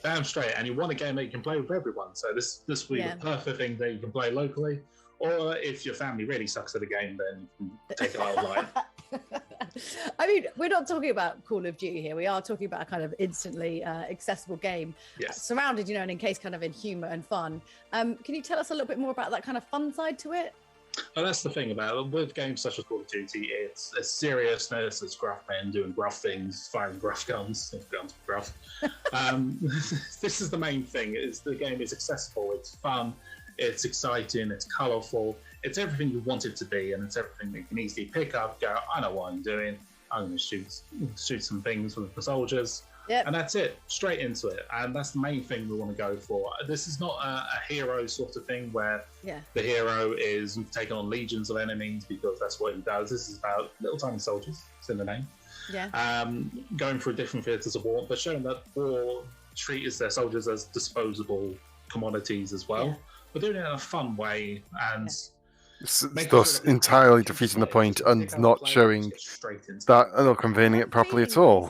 Damn straight. And you want a game that you can play with everyone. So this will be the perfect thing that you can play locally. Or if your family really sucks at the game, then you can take it online.
I mean, we're not talking about Call of Duty here. We are talking about a kind of instantly accessible game, surrounded, and encased kind of in humor and fun. Can you tell us a little bit more about that kind of fun side to it?
Well, that's the thing about it. With games such as Call of Duty, it's seriousness, it's gruff men doing gruff things, firing gruff guns, if guns are gruff. This is the main thing, is the game is accessible, it's fun, it's exciting, it's colourful, it's everything you want it to be, and it's everything that you can easily pick up, go, I know what I'm doing, I'm going to shoot some things with the soldiers, and that's it, straight into it. And that's the main thing we want to go for. This is not a hero sort of thing where the hero is taking on legions of enemies because that's what he does. This is about little tiny soldiers, it's in the name. Going through different theatres of war, but showing that war treats their soldiers as disposable commodities as well. But doing it in a fun way and
thus entirely defeating the point and not showing that or conveying it properly at all.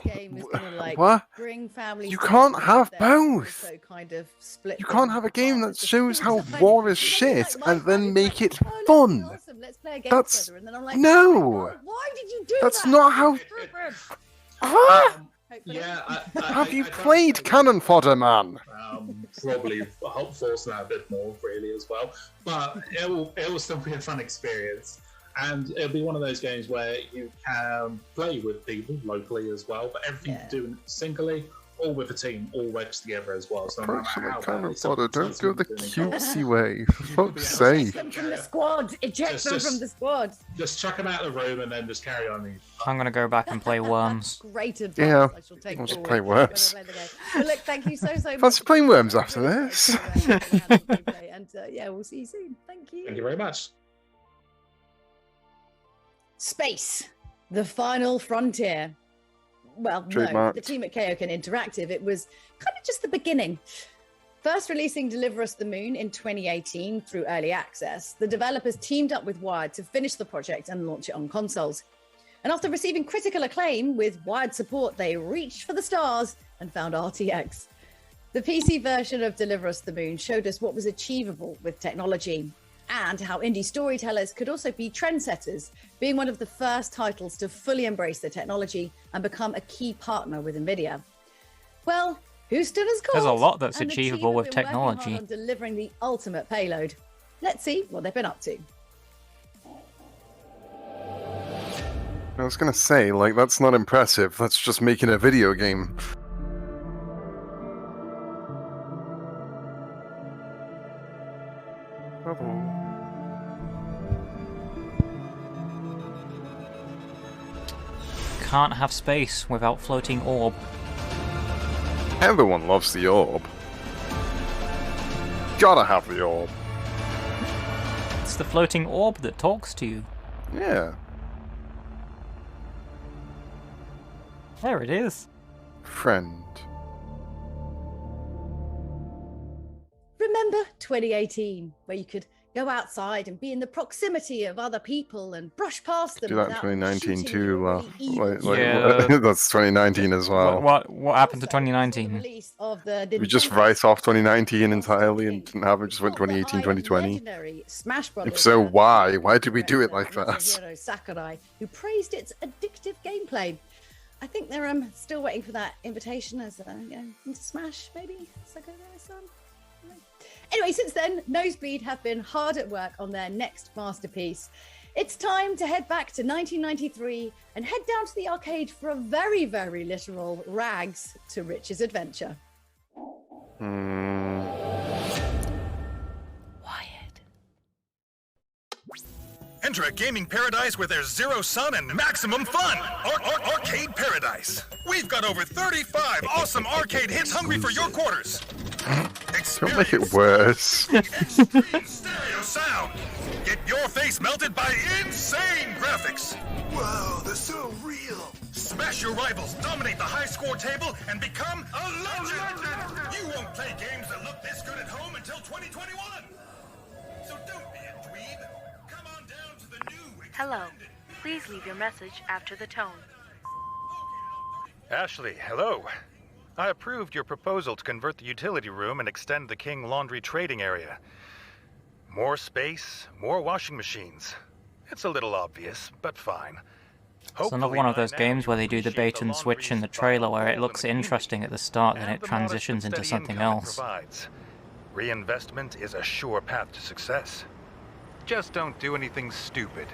What? You can't have both. You can't have a game that shows how war is shit and then make it fun. That's no.
Why did you do
That's
that?
not how. What? Have you played Cannon Fodder, man?
Probably force that a bit more, really, as well. But it will still be a fun experience. And it'll be one of those games where you can play with people locally as well, but everything you do singly or with a team, all works together as well. So no matter how
Cannon Fodder, don't go the cutesy way, for fuck's sake.
From the squad, eject them from the squad.
Just chuck them out of the room and then just carry on.
I'm going to go back and play Worms.
Great advice.
Yeah,
I shall take
I'll just
forward.
play Worms.
Well, look, thank you so much.
Fancy playing Worms after this.
And we'll see you soon. Thank you.
Thank you very much.
Space. The Final Frontier. Well, no,
Trademarked.
the team at Kaioken Interactive, it was kind of just the beginning. First releasing Deliver Us the Moon in 2018 through early access, the developers teamed up with Wired to finish the project and launch it on consoles. And after receiving critical acclaim with Wired support, they reached for the stars and found RTX. The PC version of Deliver Us the Moon showed us what was achievable with technology and how indie storytellers could also be trendsetters, being one of the first titles to fully embrace the technology and become a key partner with NVIDIA. Well, who stood as gold?
There's a lot that's
And the team
achievable
have
with
been working hard
technology.
on delivering the ultimate payload. Let's see what they've been up to.
I was gonna say, like, that's not impressive. That's just making a video game.
Can't have space without floating orb.
Everyone loves the orb. Gotta have the orb.
It's the floating orb that talks to you.
Yeah.
There it is.
Friend.
Remember 2018, where you could go outside and be in the proximity of other people and brush past them.
Do that in
without
2019
shooting
too.
really evil
Yeah.
That's 2019 as well.
What happened to 2019?
release of the
We just
Nintendo
write off 2019 entirely and didn't have it. Just went 2018, 2020.
legendary Smash Brothers.
If so, why? Why did we do it like that?
Hiro Sakurai, who praised its addictive gameplay. I think they're still waiting for that invitation as into Smash, maybe. Sakurai-san. Anyway, since then, Nosebleed have been hard at work on their next masterpiece. It's time to head back to 1993 and head down to the arcade for a very, very literal rags to riches adventure.
Enter a gaming paradise where there's zero sun and maximum fun. Arcade Paradise. We've got over 35 awesome arcade hits hungry for your quarters.
Don't make it worse.
Extreme stereo sound. Get your face melted by insane graphics. Whoa, they're so real. Smash your rivals, dominate the high score table, and become a legend. You won't play games that look this good at home until 2021. So don't be a dweeb. Come on down to the new.
Hello. Please leave your message after the tone.
Ashley, hello. I approved your proposal to convert the utility room and extend the King Laundry trading area. More space, more washing machines. It's a little obvious, but fine.
It's another one of those games where they do the bait and switch in the trailer where it looks interesting at the start, then it transitions into something else.
Reinvestment is a sure path to success. Just don't do anything stupid.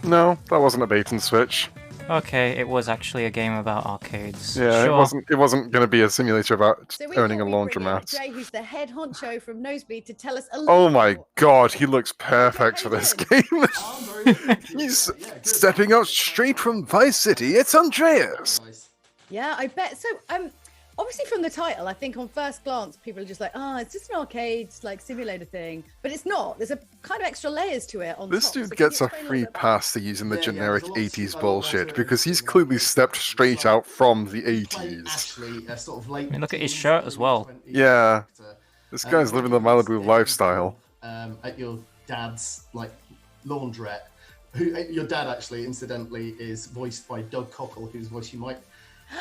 No, that wasn't a bait and switch.
Okay, it was actually a game about arcades.
Yeah,
Sure.
it wasn't going to be a simulator about
So we
owning a
thought we'd bring in
laundromat.
Jay, who's the head honcho from Nosebleed, to tell us a
Oh
little
my
more.
god, he looks perfect for this game. He's stepping out straight from Vice City. It's Andreas.
Yeah, I bet. So, obviously from the title, I think on first glance, people are just like, oh, it's just an arcade, like, simulator thing. But it's not. There's a kind of extra layers to it on
This
top.
dude
So can
gets
you
a
explain
free
little bit
pass to using the generic 80s bullshit because he's clearly stepped straight out from the 80s.
I mean, look at his shirt as well.
Yeah, this guy's living the Malibu lifestyle.
At your dad's laundrette. Who your dad actually, incidentally, is voiced by Doug Cockle, whose voice you might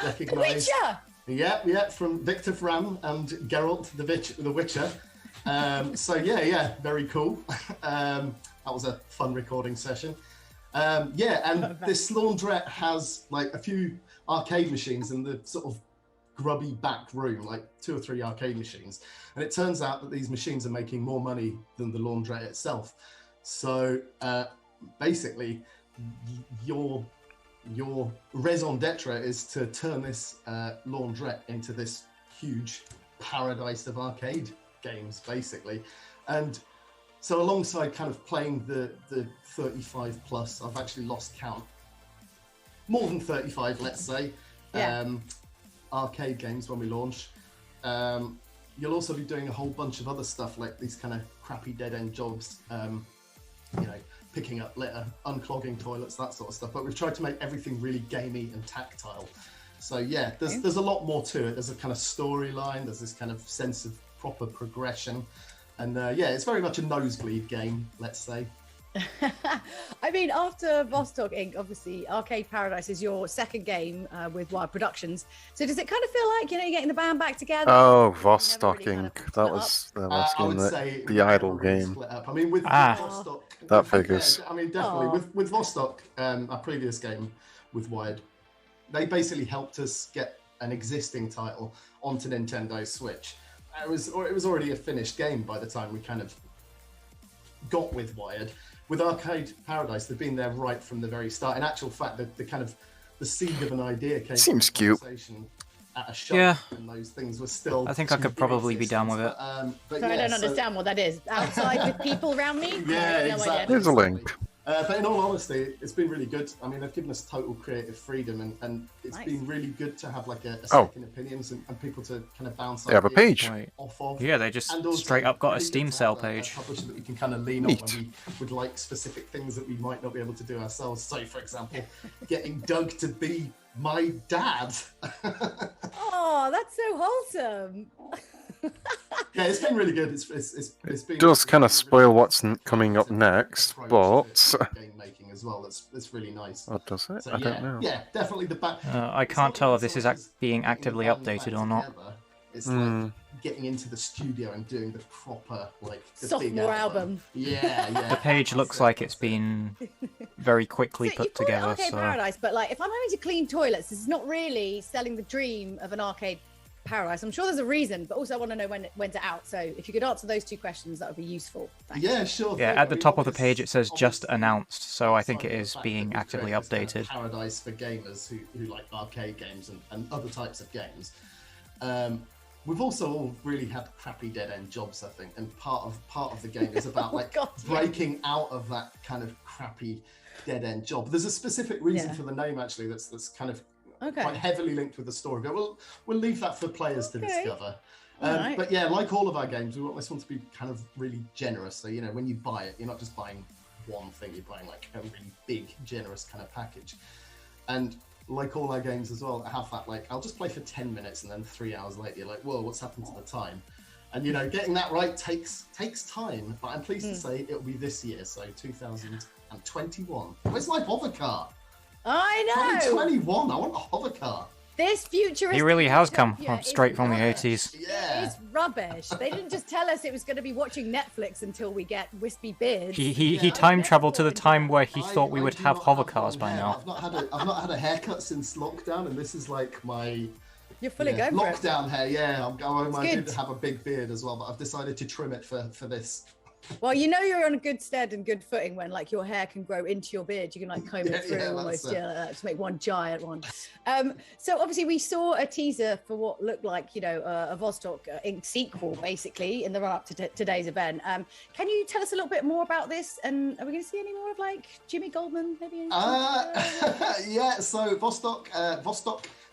recognise.
The Witcher!
Yeah, from Victor Fram and Geralt the Witcher. So yeah, very cool. That was a fun recording session. And this laundrette has a few arcade machines in the sort of grubby back room, 2 or 3 arcade machines. And it turns out that these machines are making more money than the laundrette itself. So basically, your raison d'etre is to turn this laundrette into this huge paradise of arcade games, basically. And so alongside kind of playing the 35 plus, I've actually lost count, more than 35, let's say, arcade games when we launch. You'll also be doing a whole bunch of other stuff like these kind of crappy dead-end jobs, picking up litter, unclogging toilets, that sort of stuff. But we've tried to make everything really gamey and tactile. So yeah, there's a lot more to it. There's a kind of storyline. There's this kind of sense of proper progression, and it's very much a nosebleed game, let's say.
I mean, after Vostok Inc., obviously, Arcade Paradise is your second game with Wild Productions. So does it kind of feel like, you're getting the band back together?
Oh, Vostok Inc. That was the last game, the idle game.
I mean, with Vostok,
that figures.
I mean, definitely. With Vostok, our previous game with Wired, they basically helped us get an existing title onto Nintendo Switch. It was already a finished game by the time we kind of got with Wired. With Arcade Paradise, they've been there right from the very start. In actual fact, the seed of an idea came
Seems
from
cute.
At a shop,
Yeah.
and those things were still.
I think I could probably be down with it.
But
So I don't understand what that is. Outside with people around me?
Yeah,
No
exactly.
idea.
There's a link.
But in all honesty, it's been really good. I mean, they've given us total creative freedom, and it's
Nice.
been really good to have like a second opinions and people to kind of bounce
They have a
ideas
page.
off of.
Yeah, they just
And also
straight up got a
really good
Steam
to
sale
have a
page.
publisher that we can kind of lean
Neat.
on when we would like specific things that we might not be able to do ourselves. So, for example, getting Doug to be my dad.
Oh, that's so wholesome.
Yeah, it's been really good. It's been
Does kind of spoil what's coming up next, but
game making as well. It's really nice.
oh, does it?
So,
I don't know.
Yeah, definitely the back.
I can't tell if this is being actively updated or not.
It's like getting into the studio and doing the proper the big
Sophomore album.
Yeah.
The page looks like it's been very quickly
So
put
you call it
together.
Arcade
So
Paradise, but like, if I'm having to clean toilets, this is not really selling the dream of an Arcade Paradise. I'm sure there's a reason, but also I want to know when to out. So if you could answer those two questions, that would be useful. Thanks.
Yeah, sure.
yeah, at the top of the page it says just announced. So I think it is being actively updated.
Paradise for gamers who like arcade games and other types of games. We've also all really had crappy dead-end jobs, I think, and part of the game is about breaking out of that kind of crappy dead-end job. There's a specific reason for the name actually that's kind of quite heavily linked with the story. But we'll leave that for players to discover.
Right.
But yeah, like all of our games, we want this one to be kind of really generous. So when you buy it, you're not just buying one thing; you're buying like a really big, generous kind of package. And like all our games as well, have that I'll just play for 10 minutes and then 3 hours later you're like, whoa, what's happened to the time? And getting that right takes time, but I'm pleased to say it'll be this year, so 2021. Where's my hover car?
I know.
2021, I want a hover car.
This futuristic
He really has come
utopia is
straight from the
rubbish.
80s.
Yeah.
It's rubbish. They didn't just tell us it was going to be watching Netflix until we get wispy beards.
He time traveled to the time where he thought we would have hover cars by now.
I've not had a haircut since lockdown, and this is like my
You're fully going for it.
lockdown hair. Yeah, I
good.
did have a big beard as well, but I've decided to trim it for this.
Well, you're on a good stead and good footing when your hair can grow into your beard. You can comb it through almost, like that, to make one giant one. So obviously we saw a teaser for what looked like, a Vostok Inc. sequel, basically, in the run-up to today's event. Can you tell us a little bit more about this? And are we going to see any more of Jimmy Goldman, maybe?
Yeah. So Vostok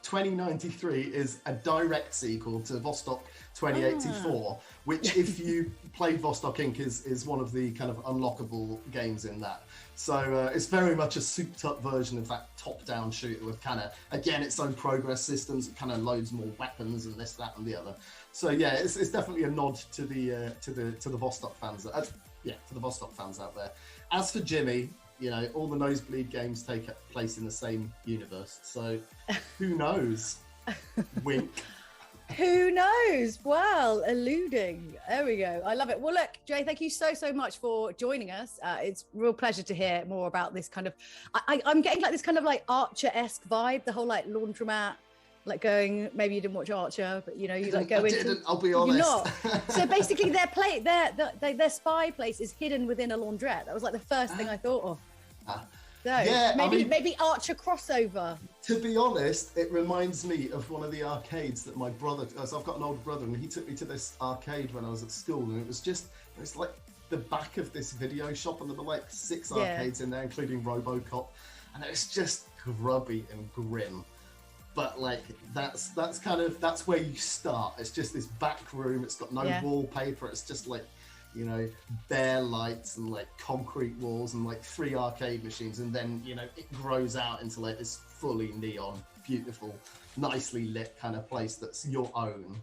2093 is a direct sequel to Vostok 2084, which, if you played Vostok Inc., is one of the kind of unlockable games in that. So it's very much a souped-up version of that top-down shooter with kind of, again, its own progress systems. It kind of loads more weapons and this, that, and the other. So yeah, it's definitely a nod to the Vostok fans. To the Vostok fans out there. As for Jimmy, all the Nosebleed games take place in the same universe. So who knows? Wink.
Who knows? Well, alluding. There we go. I love it. Well, look, Jay, thank you so much for joining us. It's a real pleasure to hear more about this kind of. I'm getting this kind of Archer-esque vibe. The whole laundromat, going. Maybe you didn't watch Archer, but you go into.
I'll be honest.
You're not. So basically, their spy place is hidden within a laundrette. That was the first thing I thought of. So
yeah,
maybe Archer crossover.
To be honest, it reminds me of one of the arcades that my brother. So I've got an older brother, and he took me to this arcade when I was at school, and it was like the back of this video shop, and there were 6 arcades in there, including RoboCop, and it was just grubby and grim. but like that's where you start. It's just this back room. It's got no wallpaper. It's just like, you know, bare lights and like concrete walls and like 3 arcade machines, and then, you know, it grows out into like this fully neon, beautiful, nicely lit kind of place that's your own.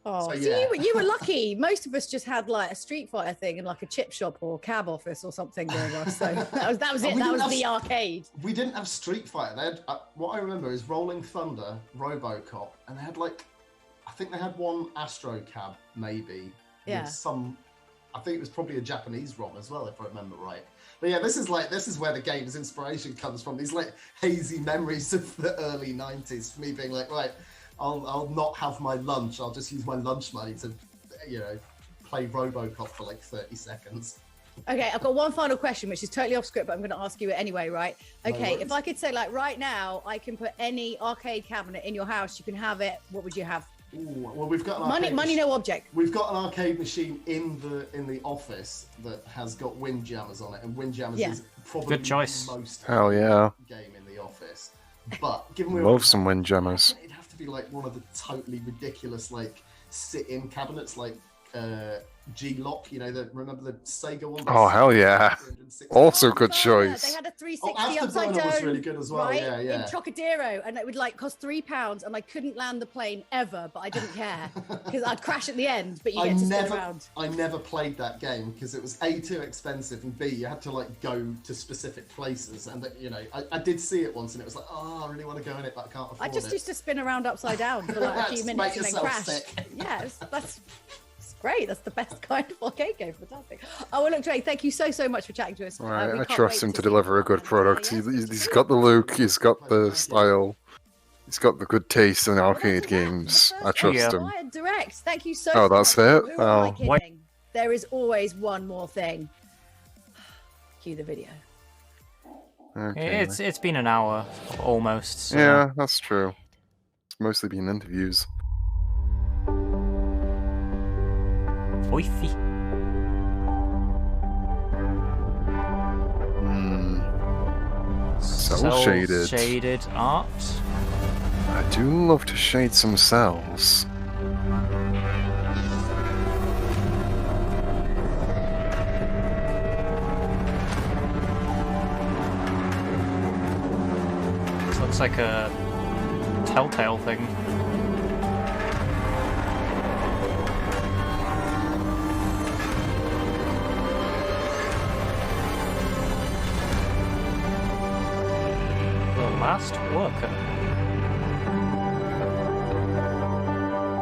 Oh,
so,
so you were lucky. Most of us just had like a Street Fighter thing and like a chip shop or cab office or something near us. So that was it. That was the arcade.
We didn't have Street Fighter. They had, what I remember is Rolling Thunder, RoboCop, and they had like, I think they had one Astro Cab maybe.
Yeah.
With some, I think it was probably a Japanese ROM as well, if I remember right. But yeah, this is where the game's inspiration comes from. These like hazy memories of the early 90s for me being like, right, I'll not have my lunch. I'll just use my lunch money to, you know, play RoboCop for like 30 seconds.
Okay, I've got one final question, which is totally off script, but I'm going to ask you it anyway, right? Okay, if I could say, like, right now, I can put any arcade cabinet in your house, you can have it. What would you have?
Ooh, well, we've got an
money, no object.
We've got an arcade machine in the office that has got Windjammers on it, and Windjammers is probably
good choice.
The most
Hell yeah.
game in the office. But given we
Love some Windjammers.
it'd have to be like one of the totally ridiculous like sit-in cabinets, like G-Lock. You know, remember the Sega one?
Oh hell yeah! Also good choice.
They had a 360 upside down,
was really good as well.
Right?
Yeah,
In Trocadero, and it would like cost £3, and I couldn't land the plane ever, but I didn't care because I'd crash at the end. But you get to stick around.
I never played that game because it was A, too expensive, and B, you had to like go to specific places. And you know, I did see it once, and it was like, oh, I really want to go in it, but I can't afford it.
I just used to spin around upside down for like a few minutes and then crash.
Sick.
Yeah, that's great. That's the best kind of arcade game. Fantastic. Oh, well, look, Trey, thank you so much for chatting to us.
Right, I trust him to deliver a good product. He's got the look, he's got the style, he's got the good taste in arcade games. I trust him.
Wired Direct. Thank you so
Oh,
much.
that's it?
Who am I
Oh.
kidding? There is always one more thing. Cue the video.
Okay.
It's been an hour almost. So.
Yeah, that's true. It's mostly been interviews.
Wifey.
Cell shaded.
Shaded art.
I do love to shade some cells.
This looks like a Telltale thing. Last worker.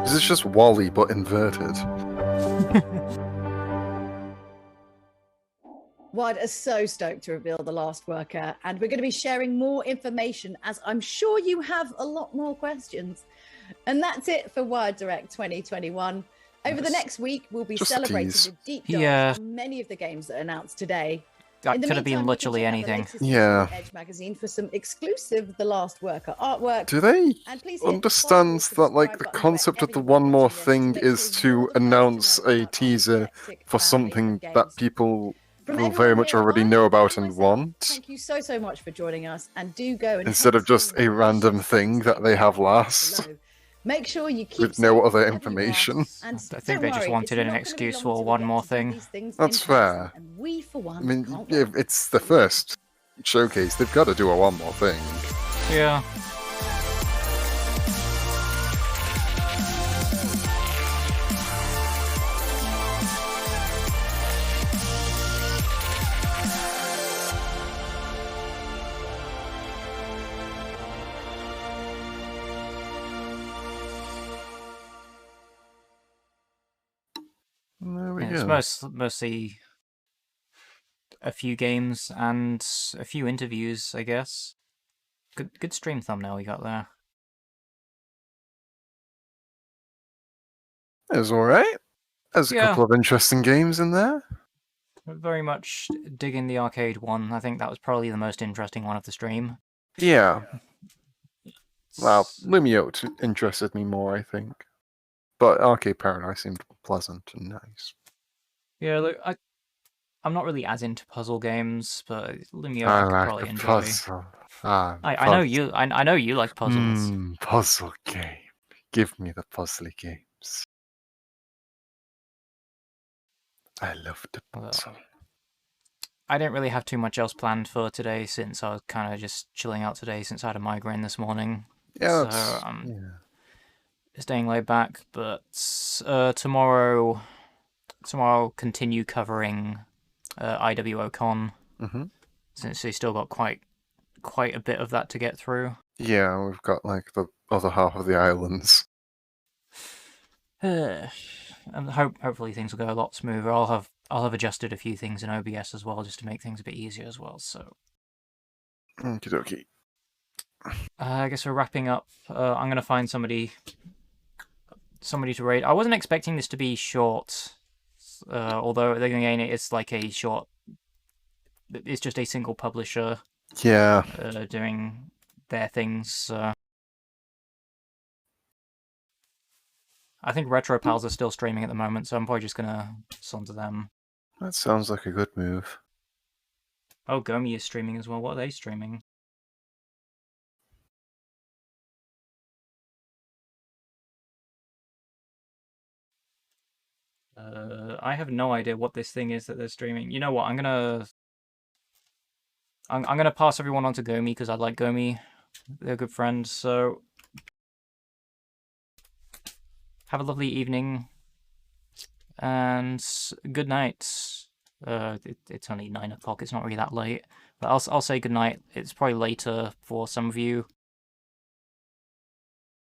Is this just Wally but inverted?
Wad is so stoked to reveal the last worker, and we're going to be sharing more information as I'm sure you have a lot more questions. And that's it for Wired Direct 2021. Over the next week, we'll be
Just a
celebrating
tease.
the deep dive
Yeah.
on many of the games that are announced today.
That
In the
could have been
meantime,
literally
you can check out the
anything.
latest issue
Yeah.
of Edge magazine for some exclusive The Last Worker artwork.
Do they
And please hit
understand that like the concept of the one more thing is to announce a teaser for something that people will very much already know about and want,
Thank you so much for joining us, and do go and
instead of just a random thing that they have last
make sure you keep
with no other information.
And
I think they just wanted an excuse for one more thing.
That's fair.
We, for one,
I mean, if it's the first showcase, they've got to do a one more thing.
Yeah.
There we
It's
go.
mostly a few games and a few interviews, I guess. Good stream thumbnail we got there.
It was alright. There's a
Yeah.
couple of interesting games in there.
Very much digging the arcade one. I think that was probably the most interesting one of the stream.
Yeah. Well, Lumio interested me more, I think. But Arcade Paradise seemed pleasant and nice.
Yeah, look, I'm not really as into puzzle games, but Lumio
I
I could
like
probably
a
enjoy.
puzzle.
I know you. I know you like puzzles.
Puzzle game. Give me the puzzly games. I love the puzzle.
I didn't really have too much else planned for today since I was kind of just chilling out today since I had a migraine this morning.
Yeah,
so I'm staying laid back. But tomorrow I'll continue covering IWOCon since they still got quite a bit of that to get through.
Yeah, we've got like the other half of the islands.
And hopefully things will go a lot smoother. I'll have adjusted a few things in OBS as well, just to make things a bit easier as well. So,
okie dokie.
I guess we're wrapping up. I'm gonna find somebody to raid. I wasn't expecting this to be short, although again it's like a short. It's just a single publisher.
Yeah.
Doing their things. I think Retro Pals are still streaming at the moment, so I'm probably just gonna send to them.
That sounds like a good move.
Oh, Gomi is streaming as well. What are they streaming? I have no idea what this thing is that they're streaming. You know what? I'm gonna pass everyone on to Gomi because I like Gomi. They're good friends. So have a lovely evening and good night. It's only 9 o'clock. It's not really that late. But I'll say good night. It's probably later for some of you.